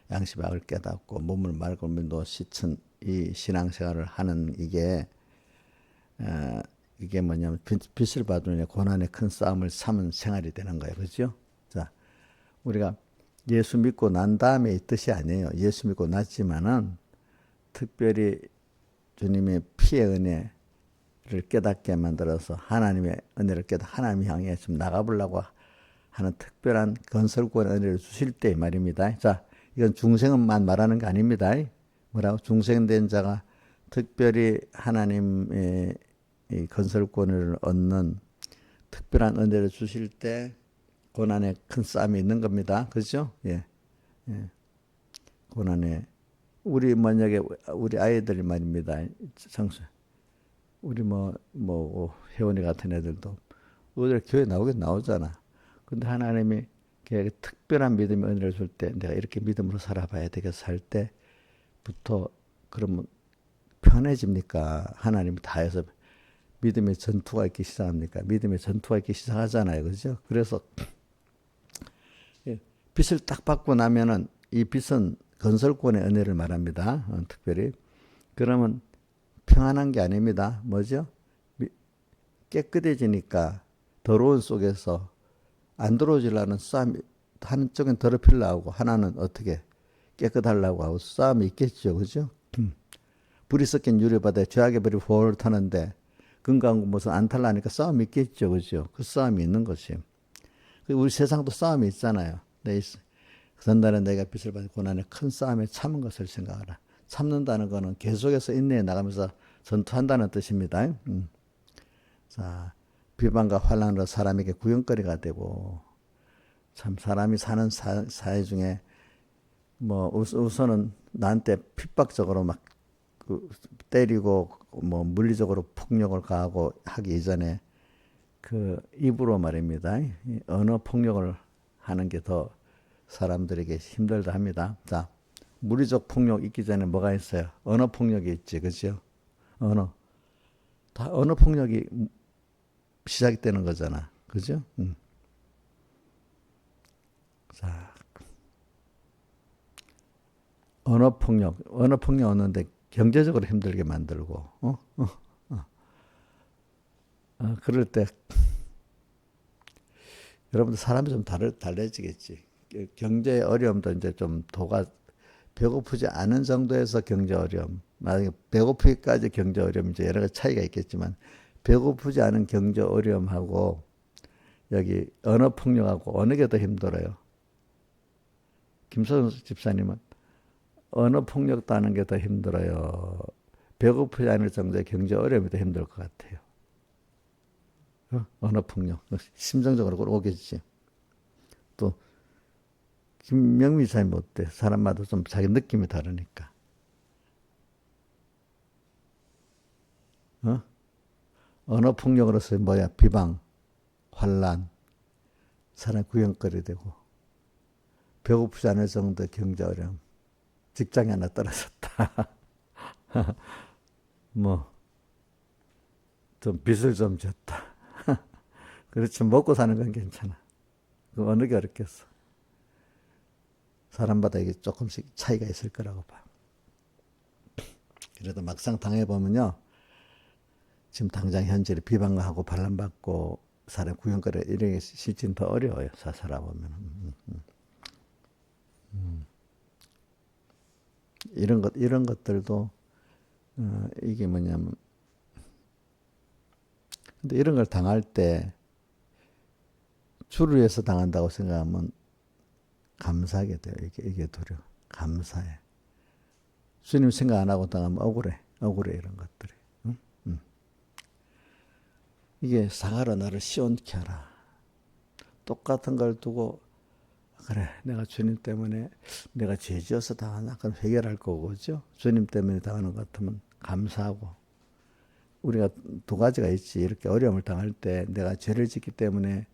Speaker 1: 양심의 악을 깨닫고 몸을 맑은 물로 씻은 이 신앙생활을 하는 이게 뭐냐면 빛을 받으면 고난의 큰 싸움을 참은 생활이 되는 거예요. 그렇죠? 자, 우리가 예수 믿고 난 다음에 이 뜻이 아니에요. 예수 믿고 났지만은 특별히 주님의 피의 은혜를 깨닫게 만들어서 하나님의 은혜를 하나님 향해 좀 나가보려고 하는 특별한 건설구원의 은혜를 주실 때 말입니다. 자, 이건 중생만 말하는 거 아닙니다. 뭐라고? 중생된 자가 특별히 하나님의 이 건설권을 얻는 특별한 은혜를 주실 때 고난의 큰 싸움이 있는 겁니다. 그렇죠? 예. 고난에 우리 만약에 우리 아이들이 말입니다. 장수 우리 혜원이 같은 애들도 우리 교회 나오긴 나오잖아. 근데 하나님이 특별한 믿음의 은혜를 줄 때 내가 이렇게 믿음으로 살아봐야 되겠어 할 때부터 그러면 편해집니까? 하나님이 다 해서 믿음의 전투가 있기 시작합니까? 믿음의 전투가 있기 시작하잖아요. 그렇죠? 그래서 빛을 딱 받고 나면은 이 빛은 건설권의 은혜를 말합니다. 특별히. 그러면 평안한 게 아닙니다. 뭐죠? 깨끗해지니까 더러운 속에서 안 들어오지려는 싸움이 한쪽은 더럽히려고 하고 하나는 어떻게 깨끗하려고 하고 싸움이 있겠죠. 그죠? 불이 섞인 유리바다에 죄악의 불이 홀 타는데 금강 무슨 안 탈라니까 싸움이 있겠죠. 그죠? 그 싸움이 있는 것이. 우리 세상도 싸움이 있잖아요. 전날에 내가 빛을 받은 고난의 큰 싸움에 참은 것을 생각하라. 참는다는 것은 계속해서 인내해 나가면서 전투한다는 뜻입니다. 자, 비방과 환난으로 사람에게 구경거리가 되고 참 사람이 사는 사회 중에 우선은 나한테 핍박적으로 막 때리고 물리적으로 폭력을 가하고 하기 이전에 그 입으로 말입니다. 언어 폭력을 하는 게 더 사람들에게 힘들다 합니다. 자, 물리적 폭력 있기 전에 뭐가 있어요? 언어 폭력이 있지, 그죠? 언어 폭력이 시작이 되는 거잖아, 그죠? 자, 언어 폭력 얻는데 경제적으로 힘들게 만들고, 그럴 때 여러분들 사람이 좀 달라지겠지. 경제 어려움도 이제 좀 도가 배고프지 않은 정도에서 경제 어려움. 만약에 배고프기까지 경제 어려움 이제 여러 가지 차이가 있겠지만 배고프지 않은 경제 어려움하고 여기 언어 폭력하고 어느 게 더 힘들어요? 김선수 집사님은 언어 폭력도 하는 게 더 힘들어요. 배고프지 않을 정도의 경제 어려움이 더 힘들 것 같아요. 언어 폭력. 심정적으로 오겠지. 또 김명미 사님 어때? 사람마다 좀 자기 느낌이 다르니까. 언어 폭력으로서 뭐야? 비방, 환란, 사람 구경거리 되고 배고프지 않을 정도의 경제 어려움. 직장이 하나 떨어졌다. 뭐 좀 빚을 좀 졌다. 그렇지 먹고 사는 건 괜찮아. 그 어느 게 어렵겠어. 사람마다 이게 조금씩 차이가 있을 거라고 봐. 그래도 막상 당해보면요. 지금 당장 현실에 비방하고 반란받고 사람 구경거리 이런 게 실제는 더 어려워요. 살아보면. 이런 것들도 이게 뭐냐면 근데 이런 걸 당할 때 주를 위해서 당한다고 생각하면 감사하게 돼요. 이게 두려워. 감사해. 주님 생각 안 하고 당하면 억울해 이런 것들이. 이게 상하라 나를 시원케 하라. 똑같은 걸 두고 그래 내가 주님 때문에 내가 죄 지어서 당하나 그럼 해결할 거고 그죠? 주님 때문에 당하는 것 같으면 감사하고 우리가 두 가지가 있지. 이렇게 어려움을 당할 때 내가 죄를 짓기 때문에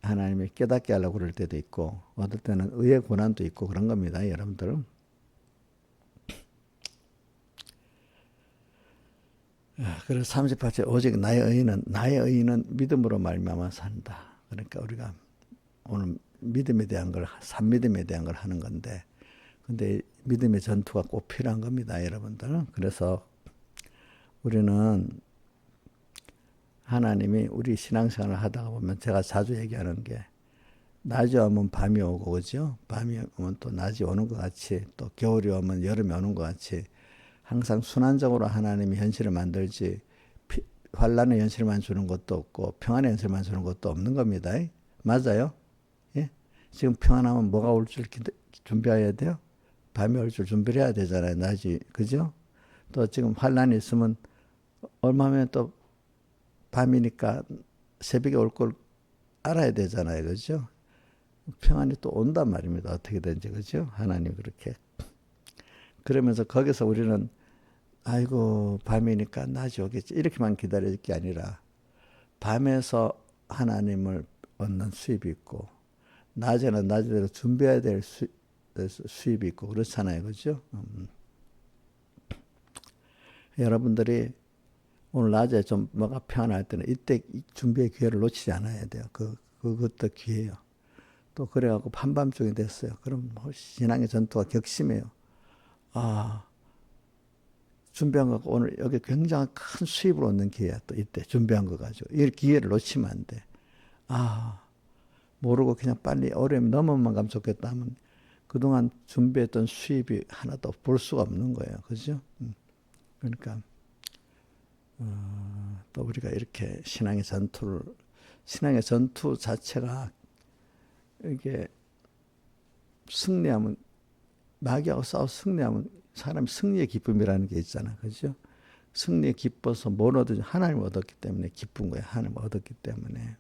Speaker 1: 하나님이 깨닫게 하려고 그럴 때도 있고 어떨 때는 의의 고난도 있고 그런 겁니다. 여러분들. 그래서 38절 오직 나의 의인은 믿음으로 말미암아 산다. 그러니까 우리가 오늘 믿음에 대한 걸 산믿음에 대한 걸 하는 건데 근데 믿음의 전투가 꼭 필요한 겁니다. 여러분들. 그래서 우리는 하나님이 우리 신앙생활을 하다가 보면 제가 자주 얘기하는 게 낮이 오면 밤이 오고 그죠? 밤이 오면 또 낮이 오는 것 같이 또 겨울이 오면 여름이 오는 것 같이 항상 순환적으로 하나님이 현실을 만들지 환란의 현실만 주는 것도 없고 평안의 현실만 주는 것도 없는 겁니다. 맞아요? 예? 지금 평안하면 뭐가 올 줄 준비해야 돼요? 밤이 올 줄 준비를 해야 되잖아요. 낮이 그죠? 또 지금 환란이 있으면 얼마 후면 또 밤이니까 새벽에 올 걸 알아야 되잖아요. 그죠? 평안이 또 온단 말입니다. 어떻게든지. 그죠? 하나님 그렇게. 그러면서 거기서 우리는 아이고 밤이니까 낮이 오겠지. 이렇게만 기다릴 게 아니라 밤에서 하나님을 얻는 수입이 있고 낮에는 낮대로 준비해야 될 수입이 있고 그렇잖아요. 그죠? 여러분들이 오늘 낮에 좀 뭐가 평안할 때는 이때 준비의 기회를 놓치지 않아야 돼요. 그것도 기회예요. 또 그래갖고 한밤중이 됐어요. 그럼 신앙의 전투가 격심해요. 준비한 거 오늘 여기 굉장히 큰 수입을 얻는 기회야. 또 이때 준비한 거 가지고. 이 기회를 놓치면 안 돼. 모르고 그냥 빨리 어려움이 넘어만 가면 좋겠다 하면 그동안 준비했던 수입이 하나도 볼 수가 없는 거예요. 그죠? 그러니까 또 우리가 이렇게 신앙의 전투 자체가 이게 승리하면 마귀하고 싸워 승리하면 사람이 승리의 기쁨이라는 게 있잖아. 그죠? 승리에 기뻐서 뭘 얻든지 하나님을 얻었기 때문에 기쁜 거예요. 하나님을 얻었기 때문에.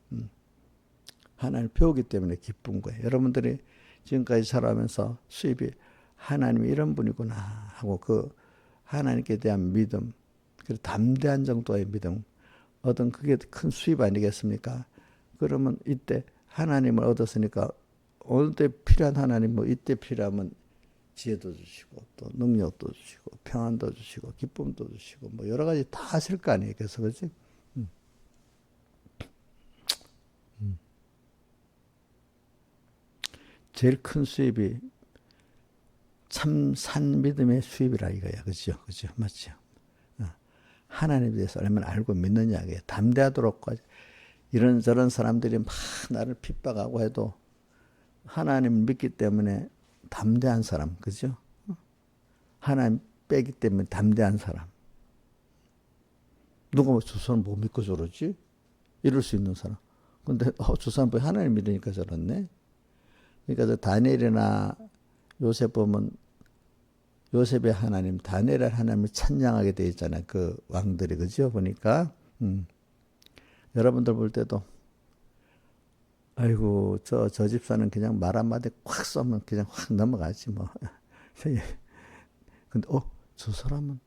Speaker 1: 하나님을 배우기 때문에 기쁜 거예요. 여러분들이 지금까지 살아가면서 수입이 하나님이 이런 분이구나 하고 그 하나님께 대한 믿음 그리고 담대한 정도의 믿음 얻은 그게 큰 수입 아니겠습니까? 그러면 이때 하나님을 얻었으니까 어느 때 필요한 하나님 뭐 이때 필요하면 지혜도 주시고 또 능력도 주시고 평안도 주시고 기쁨도 주시고 뭐 여러 가지 다 하실 거 아니에요. 그래서 그렇지? 제일 큰 수입이 참 산 믿음의 수입이라 이거야. 그죠? 그죠? 맞죠? 하나님에 대해서 얼마나 알고 믿느냐. 담대하도록 이런저런 사람들이 막 나를 핍박하고 해도 하나님을 믿기 때문에 담대한 사람. 그죠? 하나님 빼기 때문에 담대한 사람. 누가 뭐 저 사람 못 믿고 저러지? 이럴 수 있는 사람. 근데 저 사람 왜 하나님 믿으니까 저렇네? 그러니까 저 다니엘이나 요셉 보면 요셉의 하나님, 다니엘의 하나님을 찬양하게 돼 있잖아요. 그 왕들이 그죠? 보니까 여러분들 볼 때도 아이고 저 집사는 그냥 말 한마디 콱 쏘면 그냥 확 넘어가지 뭐. 근데 저 사람은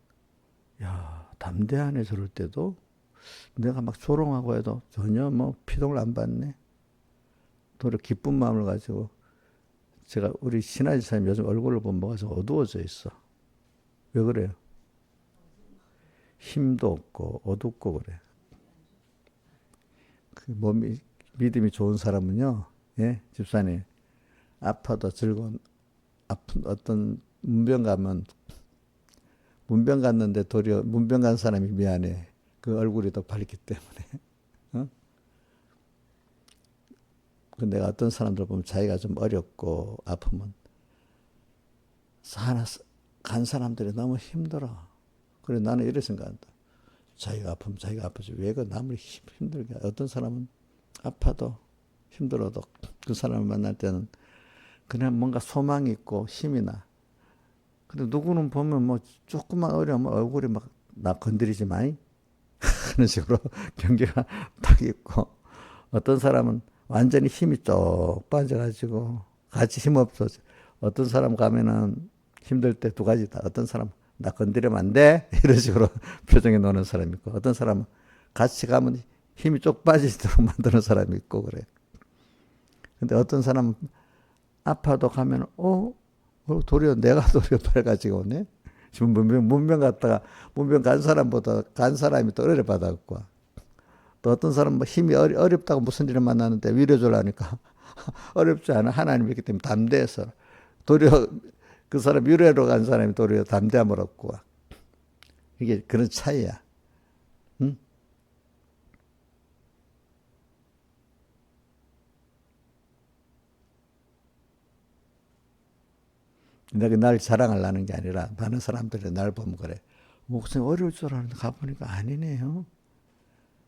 Speaker 1: 야 담대하네 저럴 때도 내가 막 조롱하고 해도 전혀 뭐 피동을 안 받네. 도리어 기쁜 마음을 가지고 제가 우리 신하지 사님 요즘 얼굴을 보면 뭐가 좀 어두워져 있어. 왜 그래요? 힘도 없고 어둡고 그래. 그 몸이 믿음이 좋은 사람은요, 예, 집사님 아파도 즐거운 아픈 어떤 문병 가면 문병 갔는데 도리어 문병 간 사람이 미안해. 그 얼굴이 더 밝기 때문에. 어? 그 내가 어떤 사람들 보면 자기가 좀 어렵고 아프면 간 사람들이 너무 힘들어. 그래 나는 이래 생각한다. 자기가 아프면 자기가 아프지 왜 그 남을 힘들게 어떤 사람은 아파도 힘들어도 그 사람을 만날 때는 그냥 뭔가 소망이 있고 힘이 나. 근데 누구는 보면 뭐 조금만 어려우면 얼굴이 막 나 건드리지 마이 그런 식으로 경계가 딱 있고 어떤 사람은 완전히 힘이 쭉 빠져가지고 같이 힘 없어져. 어떤 사람 가면은 힘들 때 두 가지다. 어떤 사람 나 건드리면 안 돼? 이런 식으로 표정이 노는 사람이 있고 어떤 사람은 같이 가면 힘이 쭉 빠지도록 만드는 사람이 있고 그래. 근데 어떤 사람은 아파도 가면 도리어 내가 도리어 밝아지고 오네. 지금 문병 갔다가 문병 간 사람보다 간 사람이 더 어려를 받았고 또 어떤 사람은 뭐 힘이 어렵다고 무슨 일을 만나는데 위로 주려니까 어렵지 않아 하나님이기 때문에 담대해서 도리어 그 사람 위로로 간 사람이 도리어 담대함을 얻고 이게 그런 차이야. 응? 내가 날 자랑하려는 게 아니라 많은 사람들이 날 보면 그래. 목사님 어려울 줄 알았는데 가보니까 아니네요.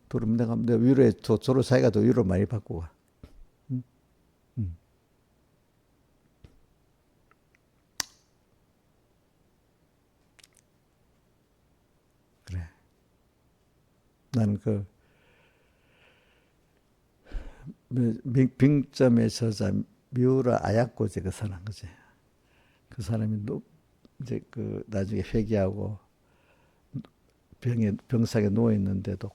Speaker 1: 그럼 내가 위로에 서로 사이가 더 위로 많이 받고 가. 응? 응. 그래. 나는 그 빙점의 저자 미우라 아야코지 그 사람 그지. 그 사람이 이제 그 나중에 회개하고 병상에 누워 있는데도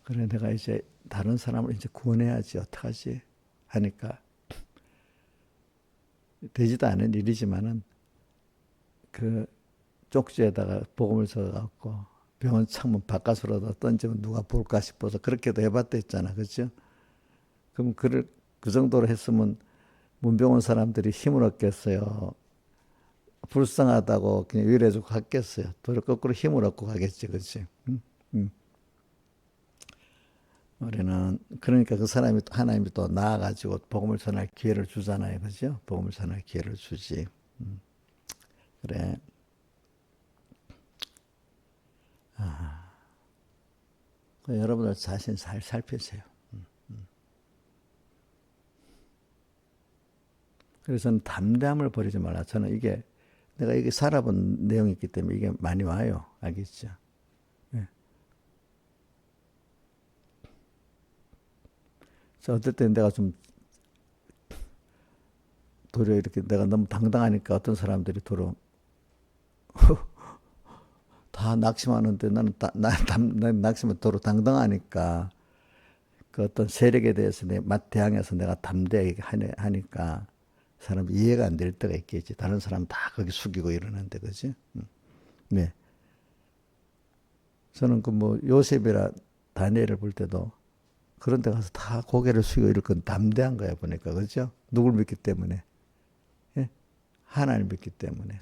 Speaker 1: 그래 내가 이제 다른 사람을 이제 구원해야지 어떡하지 하니까 되지도 않은 일이지만은 그 쪽지에다가 복음을 써갖고 병원 창문 바깥으로 던지면 누가 볼까 싶어서 그렇게도 해봤다 했잖아, 그렇죠? 그럼 그 정도로 했으면 문병원 사람들이 힘을 얻겠어요. 불쌍하다고 그냥 위로해주고 갔겠어요. 도리어 거꾸로 힘을 얻고 가겠지, 그렇지? 응? 응. 우리는 그러니까 그 사람이 하나님이 또 나아가지고 복음을 전할 기회를 주잖아요, 그렇죠? 복음을 전할 기회를 주지. 그래. 여러분들 자신 잘 살피세요. 그래서 저는 담대함을 버리지 말라. 저는 내가 이게 살아본 내용이 있기 때문에 이게 많이 와요. 알겠죠? 예. 어떨 때 내가 좀 도리어 이렇게 내가 너무 당당하니까 어떤 사람들이 도리어 다 낙심하는데 나는 낙심은 도로 당당하니까 그 어떤 세력에 대해서 대항해서 내가 담대하게 하니까 사람 이해가 안 될 때가 있겠지. 다른 사람 다 거기 숙이고 이러는데, 그지? 네. 저는 그 뭐 요셉이라 다니엘을 볼 때도 그런 데 가서 다 고개를 숙이고 이럴 건 담대한 거야, 보니까. 그죠? 누굴 믿기 때문에. 예? 하나님 믿기 때문에.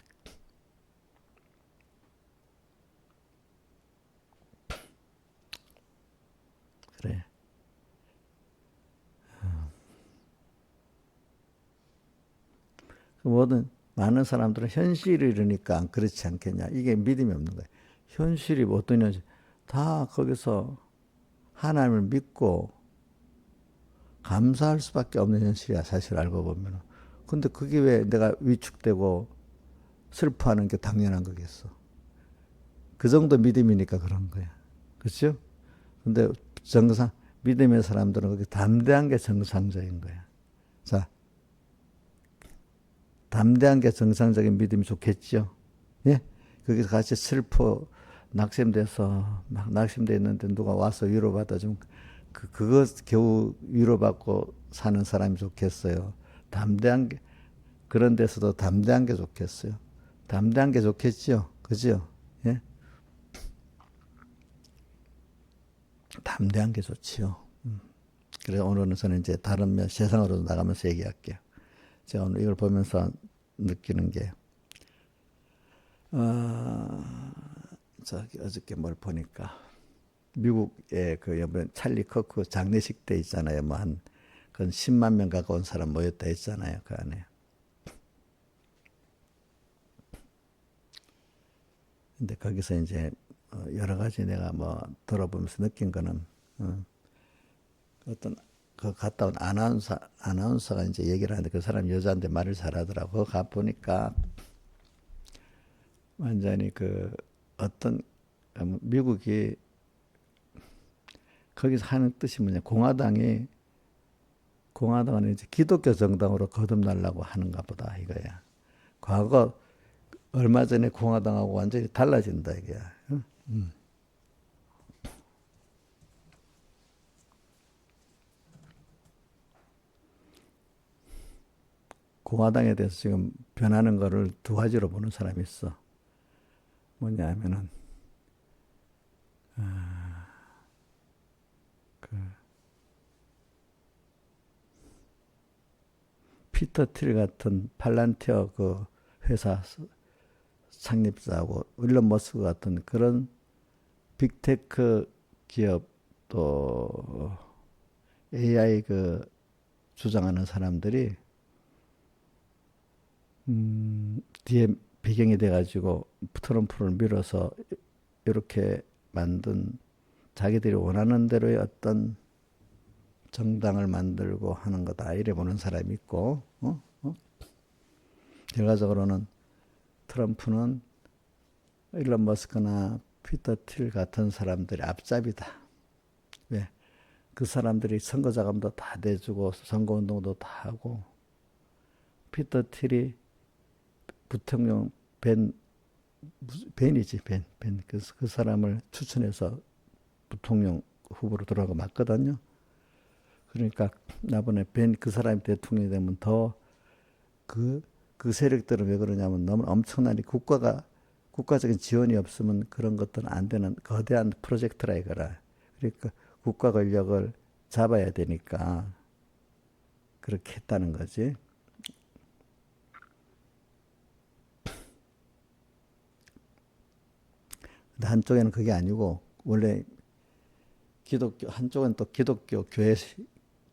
Speaker 1: 그래. 그 뭐든 많은 사람들은 현실이 이러니까 그렇지 않겠냐. 이게 믿음이 없는 거예요. 현실이 어떤 현실? 다 거기서 하나님을 믿고 감사할 수밖에 없는 현실이야. 사실 알고 보면. 근데 그게 왜 내가 위축되고 슬퍼하는 게 당연한 거겠어. 그 정도 믿음이니까 그런 거야. 그렇죠? 근데 믿음의 사람들은 그렇게 담대한 게 정상적인 거야. 자, 담대한 게 정상적인 믿음이 좋겠죠? 예? 거기서 같이 낙심돼서, 막 낙심돼 있는데 누가 와서 위로받아주면, 그거 겨우 위로받고 사는 사람이 좋겠어요. 담대한 게, 그런 데서도 담대한 게 좋겠어요. 담대한 게 좋겠죠? 그죠? 예? 담대한 게 좋지요. 그래서 오늘은 저는 이제 다른 세상으로 나가면서 얘기할게요. 제가 오늘 이걸 보면서 느끼는 게, 저기 어저께 뭘 보니까, 미국의 그 이번 찰리 커크 장례식 때 있잖아요. 뭐 그건 10만 명 가까운 사람 모였다 했잖아요. 그 안에. 근데 거기서 이제 여러 가지 내가 뭐 들어보면서 느낀 거는, 어떤 그 갔다 온 아나운서가 이제 얘기를 하는데 그 사람 여자인데 말을 잘하더라고. 그거 가 보니까 완전히 그 어떤 미국이 거기서 하는 뜻이 뭐냐. 공화당은 이제 기독교 정당으로 거듭나려고 하는가 보다 이거야. 과거 얼마 전에 공화당하고 완전히 달라진다 이거야. 공화당에 대해서 지금 변하는 거를 두 가지로 보는 사람이 있어. 뭐냐 하면은, 피터 틸 같은 팔란티어 그 회사 창립자하고 일론 머스크 같은 그런 빅테크 기업 또 AI 그 주장하는 사람들이 뒤에 배경이 돼가지고 트럼프를 밀어서 이렇게 만든 자기들이 원하는 대로의 어떤 정당을 만들고 하는 거다 이래 보는 사람이 있고, 결과적으로는 트럼프는 일론 머스크나 피터 틸 같은 사람들이 앞잡이다. 왜? 그 사람들이 선거 자금도 다 대주고 선거운동도 다 하고, 피터 틸이 부통령 벤이지, 벤. 그 사람을 추천해서 부통령 후보로 들어가고 맞거든요. 그러니까 나번에 그 사람이 대통령이 되면 더 그 세력들은 왜 그러냐면 너무 엄청나게 국가적인 지원이 없으면 그런 것들은 안 되는 거대한 프로젝트라 이거라. 그러니까 국가 권력을 잡아야 되니까 그렇게 했다는 거지. 근데 한쪽에는 그게 아니고 원래 한쪽은 또 기독교 교회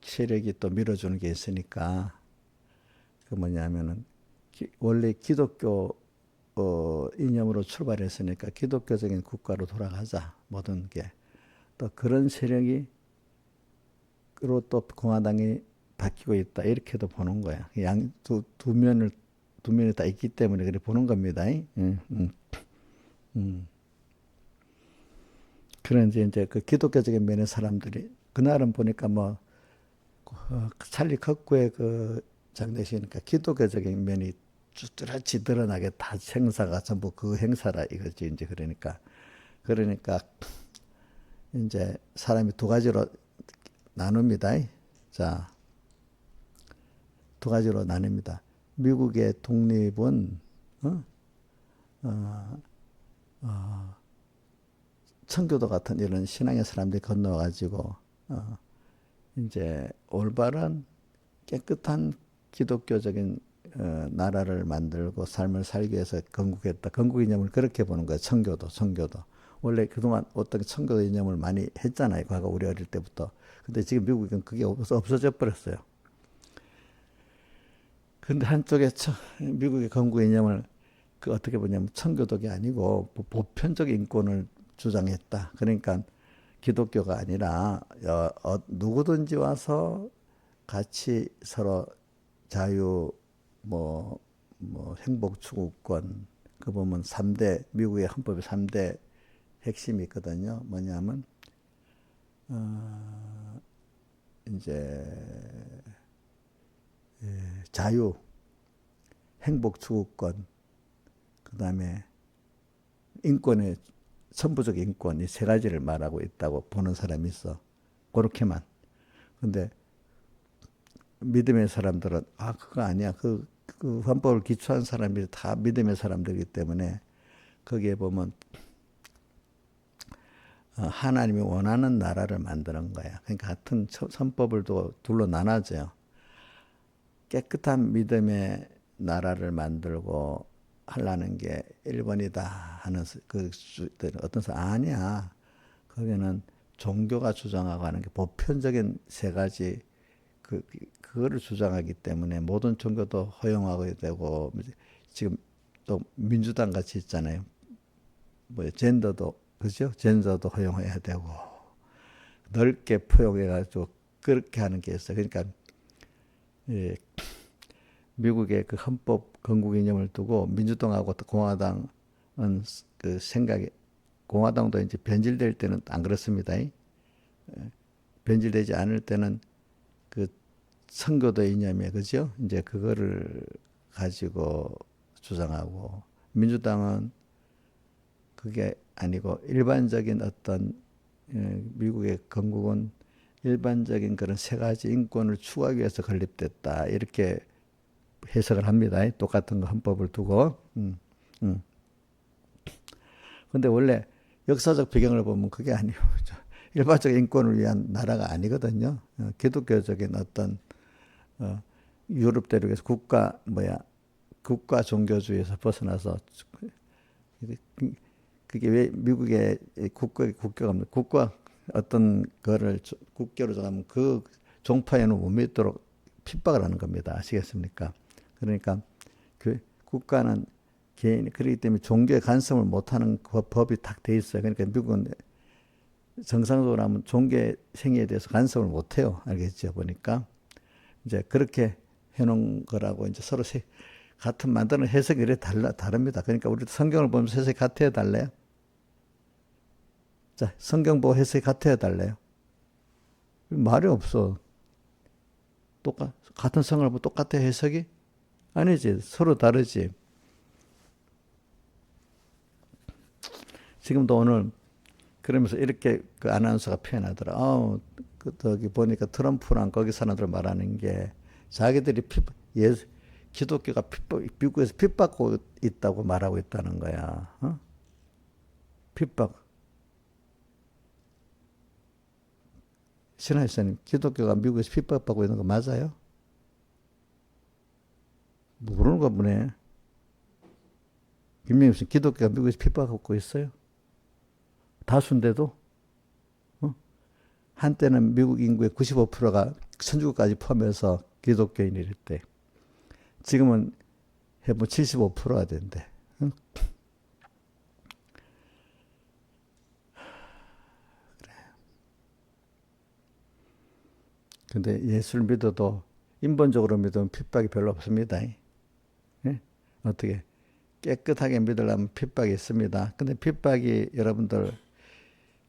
Speaker 1: 세력이 또 밀어주는 게 있으니까 그 뭐냐면은 원래 기독교 이념으로 출발했으니까 기독교적인 국가로 돌아가자 모든 게 또 그런 세력이 그로 또 공화당이 바뀌고 있다 이렇게도 보는 거야. 두 면이 다 있기 때문에 그래 보는 겁니다. 그런데 이제 그 기독교적인 면의 사람들이 그날은 보니까 뭐 찰리 커크의 그 장례식이니까 기독교적인 면이 뚜렷이 드러나게 다 행사가 전부 그 행사라 이거지 이제 그러니까 이제 사람이 두 가지로 나눕니다. 자, 두 가지로 나뉩니다. 미국의 독립은 청교도 같은 이런 신앙의 사람들이 건너와가지고 이제 올바른 깨끗한 기독교적인 나라를 만들고 삶을 살기 위해서 건국했다. 건국 이념을 그렇게 보는 거예요. 청교도. 원래 그동안 어떤 청교도 이념을 많이 했잖아요. 과거 우리 어릴 때부터. 근데 지금 미국은 그게 없어져 버렸어요. 근데 한쪽에 미국의 건국 이념을 그 어떻게 보냐면 청교독이 아니고 보편적 인권을 주장했다. 그러니까 기독교가 아니라 누구든지 와서 같이 서로 자유 뭐 행복 추구권 그 보면 3대 미국의 헌법의 3대 핵심이 있거든요. 뭐냐면 이제 자유, 행복 추구권, 그다음에 인권의 선부적 인권 이 세 가지를 말하고 있다고 보는 사람이 있어. 그렇게만. 근데 믿음의 사람들은 그거 아니야. 그 헌법을 기초한 사람이 다 믿음의 사람들이기 때문에 거기에 보면 하나님이 원하는 나라를 만드는 거야. 그러니까 같은 선법을 둘로 나눠져요. 깨끗한 믿음의 나라를 만들고 하려는 게 1번이다 하는 어떤 사람 아니야. 거기는 종교가 주장하고 하는 게 보편적인 세 가지 그거를 주장하기 때문에 모든 종교도 허용하게 되고 지금 또 민주당 같이 있잖아요. 뭐 젠더도 그죠? 젠더도 허용해야 되고 넓게 포용해가지고 그렇게 하는 게 있어요. 그러니까 예, 미국의 그 헌법 건국 이념을 두고 민주당하고 공화당은 그 생각이 공화당도 이제 변질될 때는 안 그렇습니다. 변질되지 않을 때는 그 선교도 이념에 그죠? 이제 그거를 가지고 주장하고 민주당은 그게 아니고 일반적인 어떤 미국의 건국은 일반적인 그런 세 가지 인권을 추구하기 위해서 건립됐다 이렇게 해석을 합니다. 똑같은 거 헌법을 두고. 근데 원래 역사적 배경을 보면 그게 아니에요. 일반적 인권을 위한 나라가 아니거든요. 기독교적인 어떤 유럽 대륙에서 국가 종교주의에서 벗어나서 그게 왜 미국의 국교가 없는 국가 어떤 거를 국교로 정하면 그 종파에는 못 믿도록 핍박을 하는 겁니다. 아시겠습니까? 그러니까 그 국가는 개인 그렇기 때문에 종교에 간섭을 못하는 법이 딱 돼 있어요. 그러니까 미국은 정상적으로 하면 종교 생애에 대해서 간섭을 못해요. 알겠죠? 보니까 이제 그렇게 해놓은 거라고 이제 서로 같은 만드는 해석이 이래 다릅니다. 그러니까 우리도 성경을 보면서 해석이 같아야 달래요. 자, 성경 보고 해석이 같아야 달래요. 말이 없어. 같은 성경을 보고 똑같아 해석이? 아니지. 서로 다르지. 지금도 오늘 그러면서 이렇게 그 아나운서가 표현하더라. 저기 보니까 트럼프랑 거기 사람들 말하는 게 자기들이 기독교가 미국에서 핍박하고 있다고 말하고 있다는 거야. 핍박. 신하이사님, 기독교가 미국에서 핍박받고 있는 거 맞아요? 모르는 거 보네. 김명희 씨, 기독교가 미국에서 핍박받고 있어요? 다수인데도? 한때는 미국 인구의 95%가 천주교까지 포함해서 기독교인일 때. 지금은 해보 75%가 된대. 응? 그래. 근데 예수를 믿어도 인본적으로 믿으면 핍박이 별로 없습니다. 예? 어떻게? 깨끗하게 믿으려면 핍박이 있습니다. 근데 핍박이 여러분들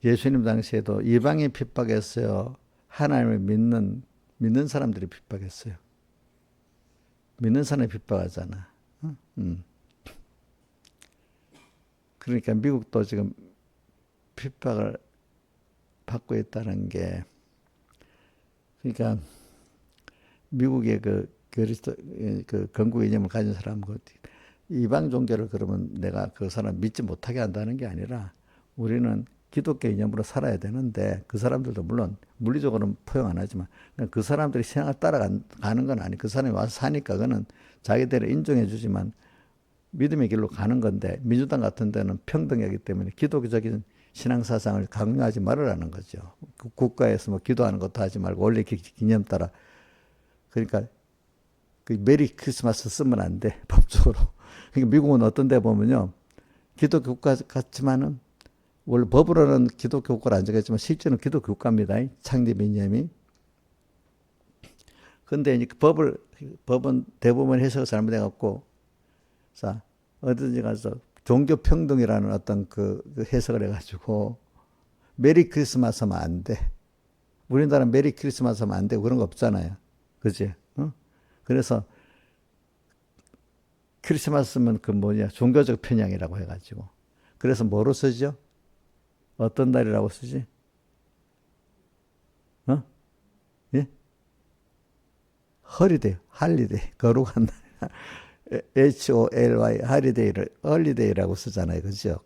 Speaker 1: 예수님 당시에도 이방이 핍박했어요. 하나님을 믿는 사람들이 핍박했어요. 믿는 사람이 핍박하잖아. 그러니까 미국도 지금 핍박을 받고 있다는 게 그러니까 미국의 그 건국 이념을 가진 사람은 이방 종교를 그러면 내가 그 사람 믿지 못하게 한다는 게 아니라 우리는 기독교 이념으로 살아야 되는데 그 사람들도 물론 물리적으로는 포용 안 하지만 그 사람들이 신앙을 따라가는 건 아니. 그 사람이 와서 사니까 그거는 자기들을 인정해 주지만 믿음의 길로 가는 건데 민주당 같은 데는 평등하기 때문에 기독교적인 신앙 사상을 강요하지 말으라는 거죠. 국가에서 뭐 기도하는 것도 하지 말고 원래 기념 따라. 그러니까 그 메리 크리스마스 쓰면 안 돼. 법적으로. 그러니까 미국은 어떤 데 보면요. 기독교 국가 같지만은 원래 법으로는 기독교 국가를 안 정했지만 실제는 기독교 국가입니다. 창립 이념이. 근데 이제 법은 대부분 해석을 잘못해갖고, 자, 어디든지 가서 종교 평등이라는 어떤 그 해석을 해가지고, 메리 크리스마스 하면 안 돼. 우리나라 메리 크리스마스 하면 안 되고 그런 거 없잖아요. 그지? 어? 그래서 크리스마스면 그 뭐냐, 종교적 편향이라고 해가지고. 그래서 뭐로 쓰죠? 어떤 날이라고 쓰지? 어? 예? 허리데이, 할리데이, 거룩한 날. HOLY, 할리데이를, 헐리데이라고 쓰잖아요. 그죠?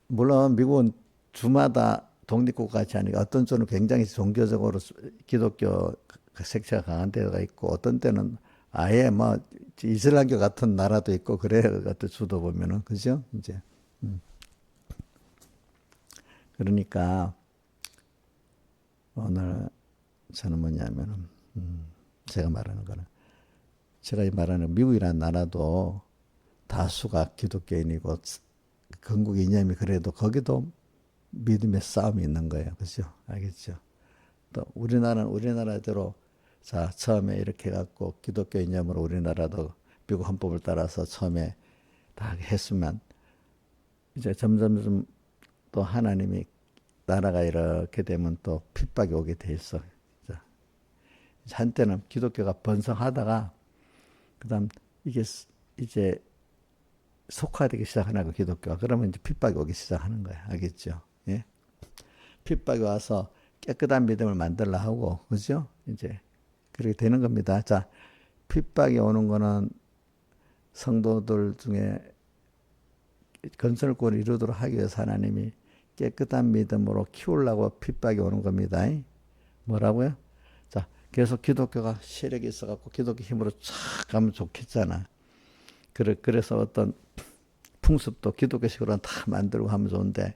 Speaker 1: 물론 미국은 주마다 독립국가같이 하니까 어떤 쪽은 굉장히 종교적으로 기독교 색채가 강한 데가 있고 어떤 때는 아예 뭐 이슬람교 같은 나라도 있고 그래요. 어떤 주도 보면은 그죠? 이제 그러니까 오늘 저는 뭐냐면은 제가 말하는 거는 제가 말하는 미국이라는 나라도 다수가 기독교인이고 건국 이념이 그래도 거기도 믿음의 싸움이 있는 거예요. 그죠? 알겠죠? 또 우리나라는 우리나라대로 자 처음에 이렇게 해갖고 기독교 이념으로 우리나라도 미국 헌법을 따라서 처음에 다 했으면 이제 점점 또 하나님이 나라가 이렇게 되면 또 핍박이 오게 돼 있어. 한때는 기독교가 번성하다가 그다음 이게 이제 속화되기 시작하는 거 기독교가 그러면 이제 핍박이 오기 시작하는 거야. 알겠죠? 예? 핍박이 와서 깨끗한 믿음을 만들라 하고 그죠? 이제 그렇게 되는 겁니다. 자, 핍박이 오는 거는 성도들 중에 건설권을 이루도록 하기 위해서 하나님이 깨끗한 믿음으로 키우려고 핍박이 오는 겁니다. 뭐라고요? 자, 계속 기독교가 세력이 있어갖고 기독교 힘으로 쫙 가면 좋겠잖아. 그래서 어떤 풍습도 기독교식으로 다 만들고 하면 좋은데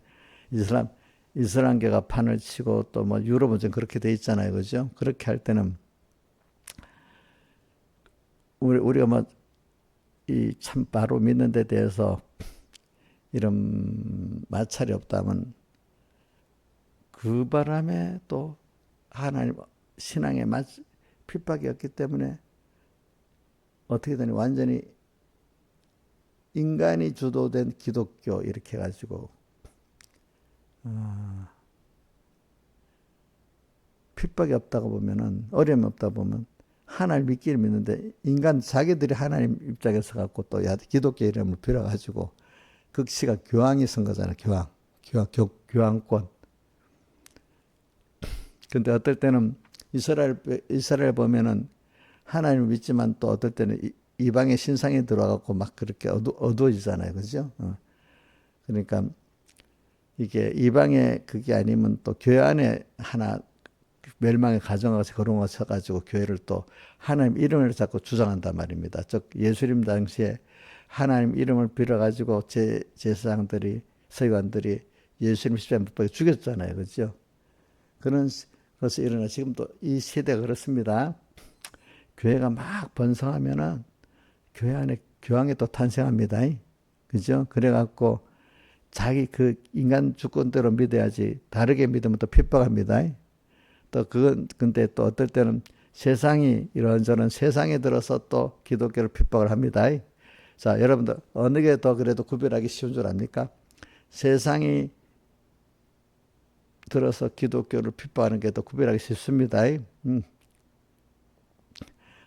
Speaker 1: 이슬람교가 판을 치고 또 뭐 유럽은 좀 그렇게 돼 있잖아요. 그죠? 그렇게 할 때는 우리가 뭐 이 참 바로 믿는 데 대해서 이런 마찰이 없다면 그 바람에 또 하나님 신앙에 핍박이 없기 때문에 어떻게 되니 완전히 인간이 주도된 기독교 이렇게 해가지고 핍박이 없다고 보면은 어려움이 없다 보면 하나님 믿기를 믿는데 인간 자기들이 하나님 입장에서 갖고 또 기독교 이름을 빌어가지고 극시가 교황이 선 거잖아. 교황권. 근데 어떨 때는 이스라엘 보면은 하나님을 믿지만 또 어떨 때는 이방의 신상에 들어가고 막 그렇게 어두워지잖아요. 그죠? 그러니까 이게 이방의 그게 아니면 또 교회 안에 하나 멸망의 가정에서 거론을 쳐가지고 교회를 또 하나님 이름을 자꾸 주장한단 말입니다. 즉 예수님 당시에 하나님 이름을 빌어가지고 제사장들이 서기관들이 예수님 십자가에 못 박혀 죽였잖아요. 그죠? 그런 것이 일어나 지금도 이 시대가 그렇습니다. 교회가 막 번성하면은 교회 안에 교황이 또 탄생합니다. 그죠? 그래갖고 자기 그 인간 주권대로 믿어야지 다르게 믿으면 또 핍박합니다. 또 근데 또 어떨 때는 세상이 이런저런 세상에 들어서 또 기독교를 핍박을 합니다. 자, 여러분들 어느 게 더 그래도 구별하기 쉬운 줄 압니까? 세상이 들어서 기독교를 핍박하는 게 더 구별하기 쉽습니다.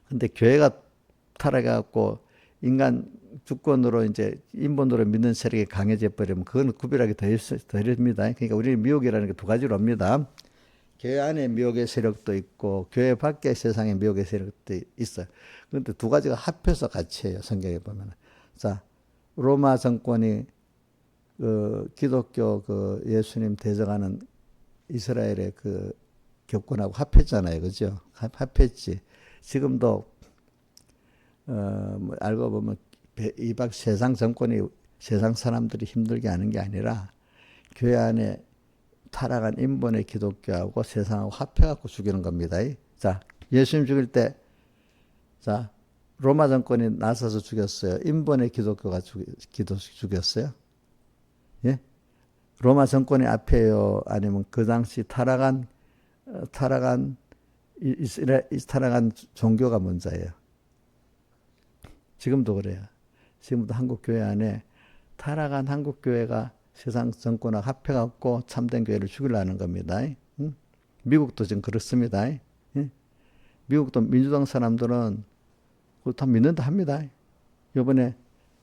Speaker 1: 근데 교회가 타락해갖고 인간 주권으로 이제 인본으로 믿는 세력이 강해져 버리면 그건 구별하기 더 어렵습니다. 그러니까 우리는 미혹이라는 게 두 가지로 옵니다. 교회 안에 미혹의 세력도 있고 교회 밖에 세상에 미혹의 세력도 있어요. 그런데 두 가지가 합해서 같이 해요. 성경에 보면. 자, 로마 정권이 기독교 예수님 대적하는 이스라엘의 그 교권하고 합했잖아요. 그죠? 합했지. 지금도 뭐 알고 보면 이박 세상 정권이 세상 사람들이 힘들게 하는 게 아니라 교회 안에 타락한 인본의 기독교하고 세상하고 합해갖고 죽이는 겁니다. 자, 예수님 죽일 때, 자, 로마 정권이 나서서 죽였어요. 인본의 기독교가 죽였어요. 예? 로마 정권이 앞에요? 아니면 그 당시 타락한 타락한 종교가 먼저예요. 지금도 그래요. 지금도 한국 교회 안에 타락한 한국 교회가 세상 정권하고 합해갖고 참된 교회를 죽이려는 겁니다. 응? 미국도 지금 그렇습니다. 응? 미국도 민주당 사람들은 그거 다 믿는다 합니다. 이번에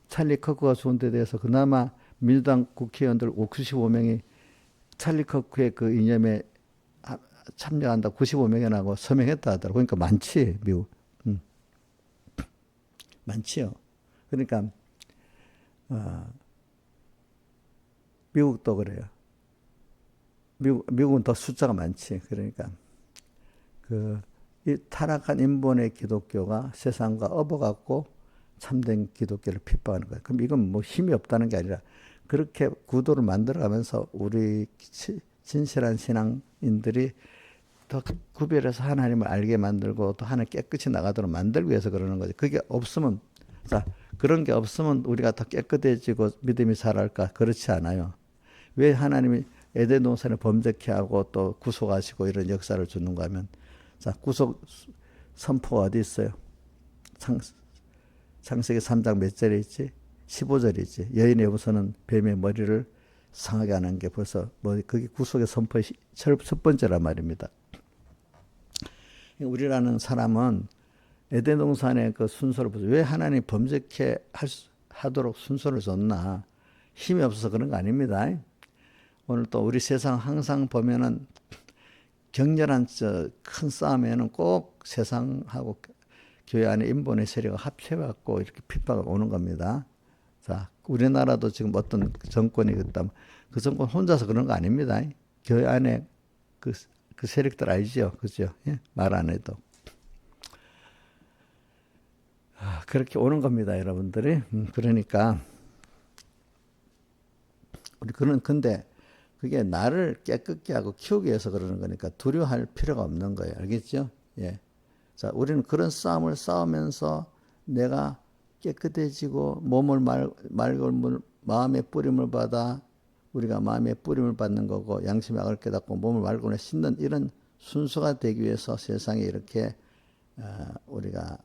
Speaker 1: 찰리 커크가 죽은 데 대해서 그나마 민주당 국회의원들 95명이 찰리 커크의 그 이념에 참여한다 95명이 나고 서명했다 하더라고. 그러니까 많지, 미국. 많지요. 그러니까 미국도 그래요. 미국은 더 숫자가 많지. 그러니까 이 타락한 인본의 기독교가 세상과 업어갖고 참된 기독교를 핍박하는 거예요. 그럼 이건 뭐 힘이 없다는 게 아니라 그렇게 구도를 만들어가면서 우리 진실한 신앙인들이 더 구별해서 하나님을 알게 만들고 또 하나님 깨끗이 나가도록 만들기 위해서 그러는 거죠. 그게 없으면, 자, 그런 게 없으면 우리가 더 깨끗해지고 믿음이 자랄까? 그렇지 않아요. 왜 하나님이 에덴 동산을 범죄케 하고 또 구속하시고 이런 역사를 주는가 하면, 자, 구속 선포가 어디 있어요? 창세기 3장 몇 절에 있지? 15절이지. 여인의 여부서는 뱀의 머리를 상하게 하는 게 벌써 그게 구속의 선포의 첫 번째란 말입니다. 우리라는 사람은 에덴 동산의 그 순서를 보죠. 왜 하나님 범죄케 하도록 순서를 줬나? 힘이 없어서 그런 거 아닙니다. 오늘 또 우리 세상 항상 보면은 격렬한 큰 싸움에는 꼭 세상하고 교회 안에 인본의 세력가 합쳐갖고 이렇게 핍박을 오는 겁니다. 자, 우리나라도 지금 어떤 정권이 있다면 그 정권 혼자서 그런 거 아닙니다. 교회 안에 그 세력들 알죠? 그죠? 예? 말 안 해도. 그렇게 오는 겁니다, 여러분들이. 그러니까, 근데 그게 나를 깨끗게 하고 키우기 위해서 그러는 거니까 두려워할 필요가 없는 거예요. 알겠죠? 예. 자, 우리는 그런 싸움을 싸우면서 내가 깨끗해지고 몸을 맑은 마음의 뿌림을 받아 우리가 마음의 뿌림을 받는 거고 양심의 악을 깨닫고 몸을 맑고 씻는 이런 순서가 되기 위해서 세상에 이렇게 우리가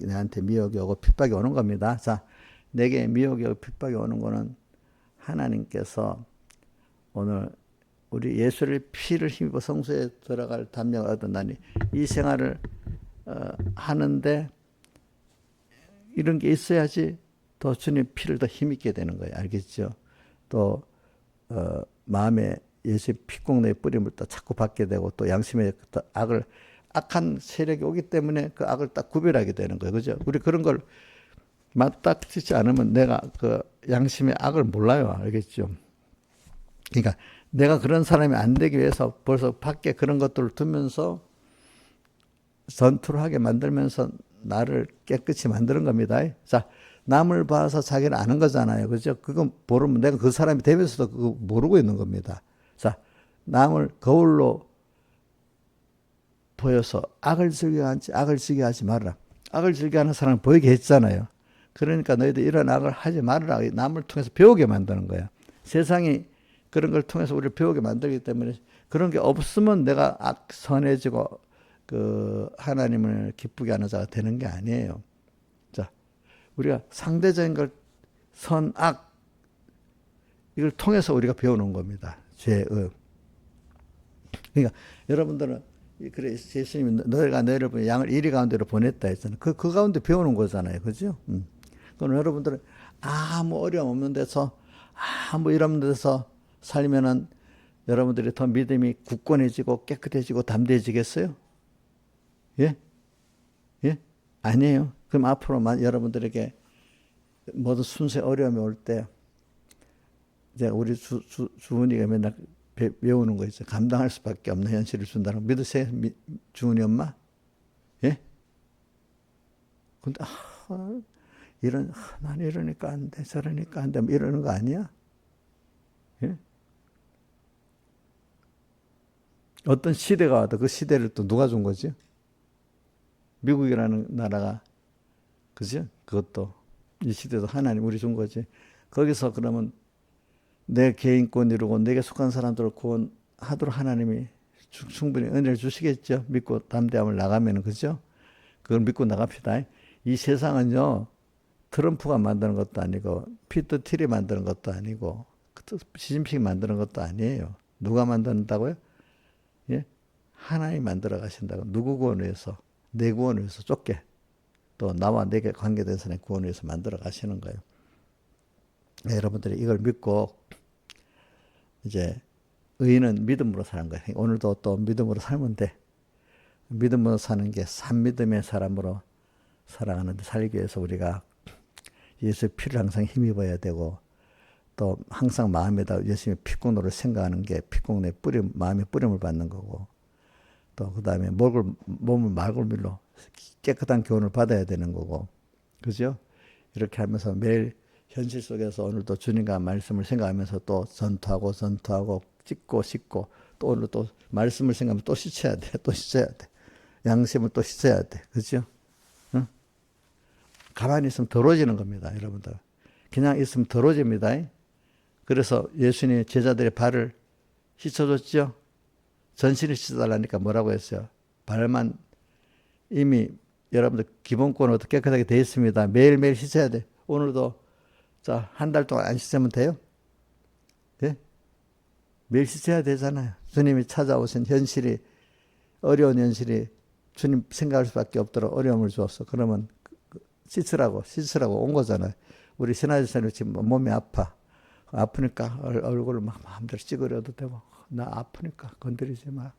Speaker 1: 내한테 미혹이 오고 핍박이 오는 겁니다. 자, 내게 미혹이 오고 핍박이 오는 거는 하나님께서 오늘 우리 예수를 피를 힘입어 성소에 들어갈 담력을 얻었나니 이 생활을 하는데 이런 게 있어야지 더 주님 피를 더 힘있게 되는 거예요. 알겠죠? 또 마음에 예수의 피공로의 뿌림을 또 자꾸 받게 되고 또 양심의 악한 세력이 오기 때문에 그 악을 딱 구별하게 되는 거예요. 그죠? 우리 그런 걸 맞닥뜨지 않으면 내가 그 양심의 악을 몰라요. 알겠죠? 그러니까 내가 그런 사람이 안 되기 위해서 벌써 밖에 그런 것들을 두면서 전투를 하게 만들면서 나를 깨끗이 만드는 겁니다. 자, 남을 봐서 자기를 아는 거잖아요. 그죠? 그건 모르면 내가 그 사람이 되면서도 그거 모르고 있는 겁니다. 자, 남을 거울로 보여서 악을 즐겨하지 말아라. 악을 즐겨하는 사람을 보이게 했잖아요. 그러니까 너희들 이런 악을 하지 말아라. 남을 통해서 배우게 만드는 거야. 세상이 그런 걸 통해서 우리를 배우게 만들기 때문에 그런 게 없으면 내가 선해지고 하나님을 기쁘게 하는 자가 되는 게 아니에요. 자, 우리가 상대적인 걸 선악 이걸 통해서 우리가 배우는 겁니다. 죄의. 그러니까 여러분들은 그래 예수님이 너희를 양을 이리 가운데로 보냈다 했잖아요. 그 가운데 배우는 거잖아요. 그죠? 그럼 여러분들은 아무 어려움 없는 데서 아무 일 없는 데서 살면은 여러분들이 더 믿음이 굳건해지고 깨끗해지고 담대해지겠어요? 예? 예? 아니에요. 그럼 앞으로 여러분들에게 모든 순수의 어려움이 올 때 이제 우리 주은이가 맨날 외우는 거 있죠. 감당할 수밖에 없는 현실을 준다는 거 믿으세요? 주은이 엄마? 예? 근데 난 이러니까 안 돼, 저러니까 안 돼, 뭐 이러는 거 아니야? 예? 어떤 시대가 와도 그 시대를 또 누가 준 거지? 미국이라는 나라가, 그죠? 그것도 이 시대도 하나님 우리 준 거지. 거기서 그러면 내 개인권 이루고 내게 속한 사람들을 구원하도록 하나님이 충분히 은혜를 주시겠죠. 믿고 담대함을 나가면은, 그죠? 그걸 믿고 나갑시다. 이 세상은요, 트럼프가 만드는 것도 아니고 피터 틸이 만드는 것도 아니고 시진핑이 만드는 것도 아니에요. 누가 만든다고요? 예? 하나님 만들어 가신다고. 누구 구원을 위해서? 내 구원을 위해서 좁게. 또 나와 내게 관계된 사람의 구원을 위해서 만들어 가시는 거예요. 네, 여러분들이 이걸 믿고 이제 의인은 믿음으로 사는 거예요. 오늘도 또 믿음으로 살면 돼. 믿음으로 사는 게 산믿음의 사람으로 살아가는데, 살기 위해서 우리가 예수의 피를 항상 힘입어야 되고, 또 항상 마음에다 예수님의 피공로를 생각하는 게 피공로의 뿌림, 마음의 뿌림을 받는 거고, 또 그 다음에 몸을 말골밀로 깨끗한 교훈을 받아야 되는 거고, 그죠? 이렇게 하면서 매일 현실 속에서 오늘도 주님과 말씀을 생각하면서 또 전투하고 씻고 또 오늘 또 말씀을 생각하면 또 씻어야 돼. 또 씻어야 돼. 양심을 또 씻어야 돼. 그죠? 응? 가만히 있으면 더러워지는 겁니다. 여러분들. 그냥 있으면 더러워집니다. 그래서 예수님이 제자들의 발을 씻어줬죠. 전신을 씻어달라니까 뭐라고 했어요? 발만. 이미 여러분들 기본권은 어떻게 깨끗하게 되어 있습니다. 매일매일 씻어야 돼. 오늘도 자, 한 달 동안 안 씻으면 돼요? 예? 매일 씻어야 되잖아요. 주님이 찾아오신 현실이, 어려운 현실이 주님 생각할 수밖에 없도록 어려움을 주었어. 그러면 씻으라고 온 거잖아요. 우리 신하지사님 지금 몸이 아프니까 얼굴을 막 마음대로 찌그려도 되고, 나 아프니까 건드리지 마.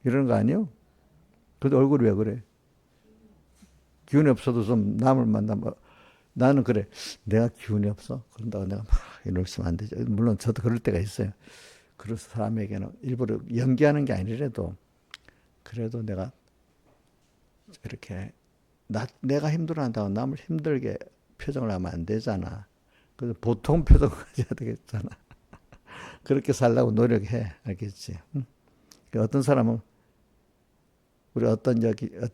Speaker 1: 이러는 거 아니에요? 근데 얼굴이 왜 그래? 기운이 없어도 좀 남을 만나면, 나는 그래. 내가 기운이 없어. 그런다고 내가 막 이러시면 안 되죠. 물론 저도 그럴 때가 있어요. 그래서 사람에게는 일부러 연기하는 게 아니라도, 그래도 내가 이렇게 내가 힘들어한다고 남을 힘들게 표정을 하면 안 되잖아. 그래서 보통 표정을 해야 되겠잖아. 그렇게 살려고 노력해. 알겠지? 응? 어떤 사람은, 우리 어떤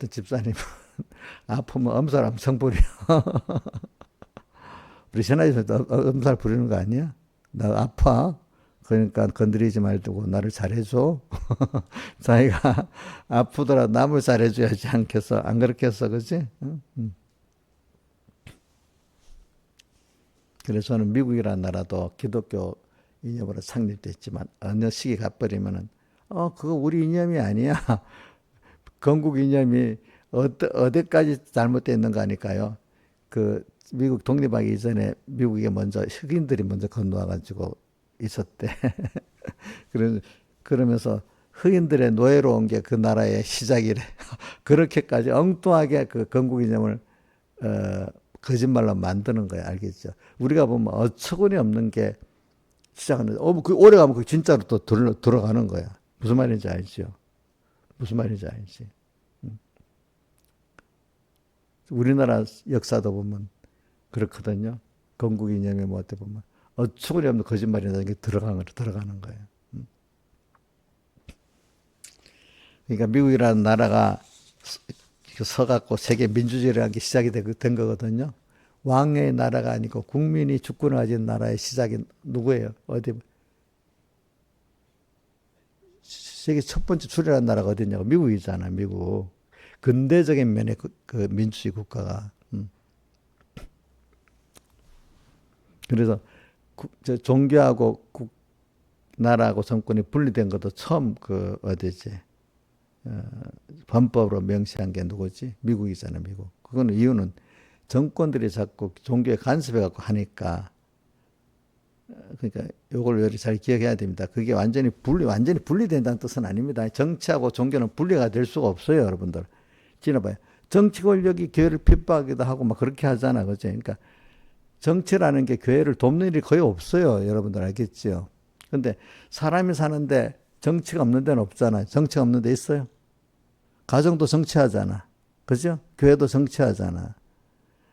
Speaker 1: 집사님은 아프면 엄살 엄청 부려. 우리 신하에서도 엄살 부리는 거 아니야? 나 아파. 그러니까 건드리지 말고 나를 잘해줘. 자기가 아프더라도 남을 잘해줘야지 않겠어? 안 그렇겠어, 그지? 응? 그래서 저는 미국이라는 나라도 기독교 이념으로 창립됐지만 어느 시기 가버리면은 그거 우리 이념이 아니야. 건국 이념이 어디까지 잘못됐는가 하니까요. 그 미국 독립하기 이전에 미국에 먼저 흑인들이 먼저 건너와가지고 있었대. 그러면서 흑인들의 노예로 온 게 그 나라의 시작이래. 그렇게까지 엉뚱하게 그 건국 이념을 거짓말로 만드는 거야. 알겠죠? 우리가 보면 어처구니 없는 게 시작하는데, 그 오래 가면 그 진짜로 또 들어가는 거야. 무슨 말인지 알죠? 무슨 말인지 알지? 우리나라 역사도 보면 그렇거든요. 건국 이념의 뭐 어떻게 보면 어처구니 없는 거짓말이라는 게 들어가는 거예요. 그러니까 미국이라는 나라가 서갖고 세계 민주주의라는 게 시작이 된 거거든요. 왕의 나라가 아니고 국민이 주권을 가진 나라의 시작이 누구예요? 어디? 세계 첫 번째 출현한 나라가 어디냐고? 미국이잖아, 미국. 근대적인 면의 그 민주주의 국가가. 그래서 종교하고 나라하고 정권이 분리된 것도 처음 어디지? 헌법으로 명시한 게 누구지? 미국이잖아, 미국. 그거는 이유는 정권들이 자꾸 종교에 간섭해갖고 하니까. 그러니까 요걸 여러분 잘 기억해야 됩니다. 그게 완전히 분리된다는 뜻은 아닙니다. 정치하고 종교는 분리가 될 수가 없어요, 여러분들. 지나봐요. 정치 권력이 교회를 핍박하기도 하고 막 그렇게 하잖아, 그죠? 그러니까 정치라는 게 교회를 돕는 일이 거의 없어요, 여러분들 알겠지요? 근데 사람이 사는데 정치가 없는 데는 없잖아요. 정치가 없는 데 있어요? 가정도 정치하잖아. 그죠? 교회도 정치하잖아.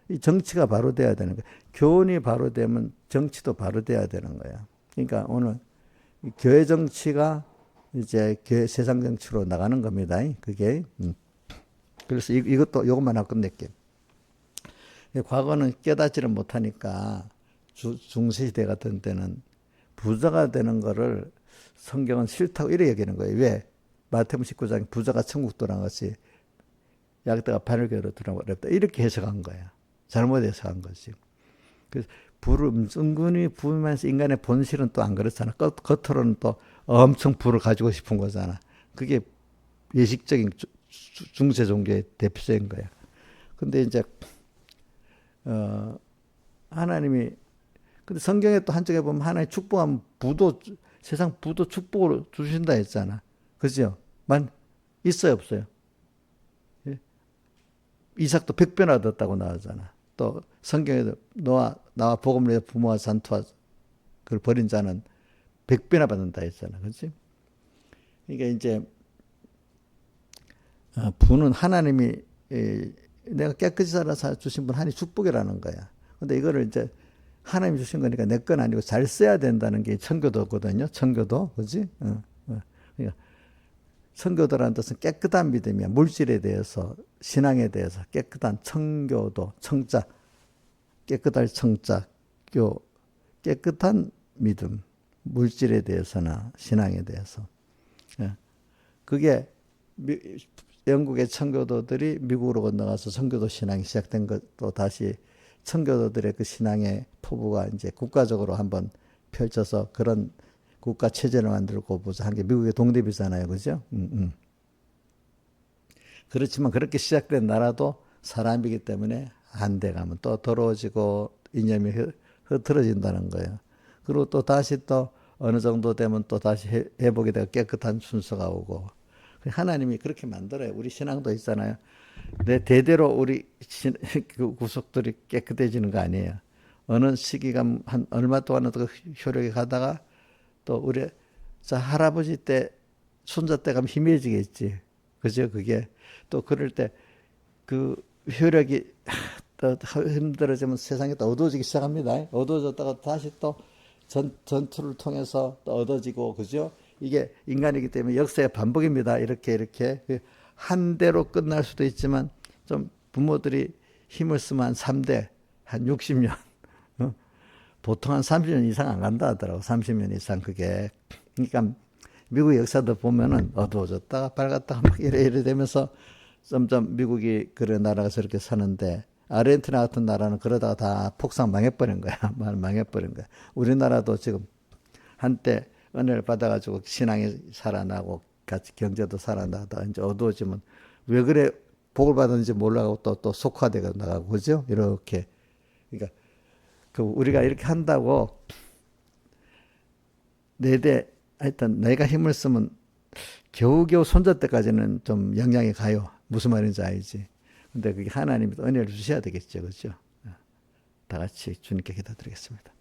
Speaker 1: 이 정치가 바로 돼야 되는 거야. 교훈이 바로 되면 정치도 바로 돼야 되는 거야. 그러니까 오늘 교회 정치가 이제 교회 세상 정치로 나가는 겁니다. 그게. 그래서 이것도 요것만 하고 끝낼게요. 과거는 깨닫지를 못하니까 중세시대 같은 때는 부자가 되는 거를 성경은 싫다고 이래 얘기하는 거예요. 왜? 마태복음 19장 부자가 천국 들어간 것이 약대가 바늘교로 들어가면 어렵다. 이렇게 해석한 거야. 잘못 해석한 거지. 그래서 불을 은근히 부으면서 인간의 본실은 또 안 그렇잖아. 겉으로는 또 엄청 불을 가지고 싶은 거잖아. 그게 예식적인 중세 종교의 대표적인 거야. 근데 이제 하나님이 근데 성경에 또 한쪽에 보면 하나님 축복하면 부도 세상 부도 축복을 주신다 했잖아. 그죠? 만 있어요, 없어요? 예? 이삭도 100배나 얻었다고 나오잖아. 또 성경에도 나와 복음을 위해 부모와 산투와 그걸 버린 자는 100배나 받는다 했잖아. 그렇지? 그러니까 이제 부는 하나님이 내가 깨끗이 살아서 주신 분 하나님 축복이라는 거야. 근데 이거를 이제 하나님 주신 거니까 내 건 아니고 잘 써야 된다는 게 청교도거든요. 청교도. 그지? 그러니까 청교도라는 뜻은 깨끗한 믿음이야. 물질에 대해서, 신앙에 대해서 깨끗한 청교도, 청자, 깨끗할 청자, 깨끗한 믿음, 물질에 대해서나 신앙에 대해서. 그게 영국의 청교도들이 미국으로 건너가서 청교도 신앙이 시작된 것도 다시 청교도들의 그 신앙의 포부가 이제 국가적으로 한번 펼쳐서 그런 국가 체제를 만들고 보자 한 게 미국의 동대비잖아요. 그죠? 그렇지만 그렇게 시작된 나라도 사람이기 때문에 한대 가면 또 더러워지고 이념이 흐트러진다는 거예요. 그리고 또 다시 또 어느 정도 되면 또 다시 회복이 되고 깨끗한 순서가 오고 하나님이 그렇게 만들어요. 우리 신앙도 있잖아요. 내 대대로 우리 그 구속들이 깨끗해지는 거 아니에요. 어느 시기가 한 얼마 동안은 그 효력이 가다가 또 우리 할아버지 때 손자 때 가면 희미해지겠지. 그죠? 그게 또 그럴 때 그 효력이 또 힘들어지면 세상이 또 어두워지기 시작합니다. 어두워졌다가 다시 또 전투를 통해서 또 얻어지고 그죠? 이게 인간이기 때문에 역사의 반복입니다. 이렇게 한 대로 끝날 수도 있지만 좀 부모들이 힘을 쓰면 한 3대, 한 60년. 보통 한 30년 이상 안 간다 하더라고. 30년 이상 그게. 그러니까 미국 역사도 보면은 어두워졌다가 밝았다가 막 이래 되면서 점점 미국이 그런 나라가 저렇게 사는데 아르헨티나 같은 나라는 그러다가 다 폭삭 망해버린 거야. 망해버린 거야. 우리나라도 지금 한때 은혜를 받아가지고 신앙이 살아나고 같이 경제도 살아나다 이제 어두워지면 왜 그래 복을 받았는지 몰라가고 또 속화되고 나가고 그죠? 이렇게 그러니까 그 우리가 이렇게 한다고 하여튼 내가 힘을 쓰면 겨우겨우 손자 때까지는 좀 영향이 가요. 무슨 말인지 알지? 근데 그게 하나님이 은혜를 주셔야 되겠죠, 그죠? 다 같이 주님께 기도드리겠습니다.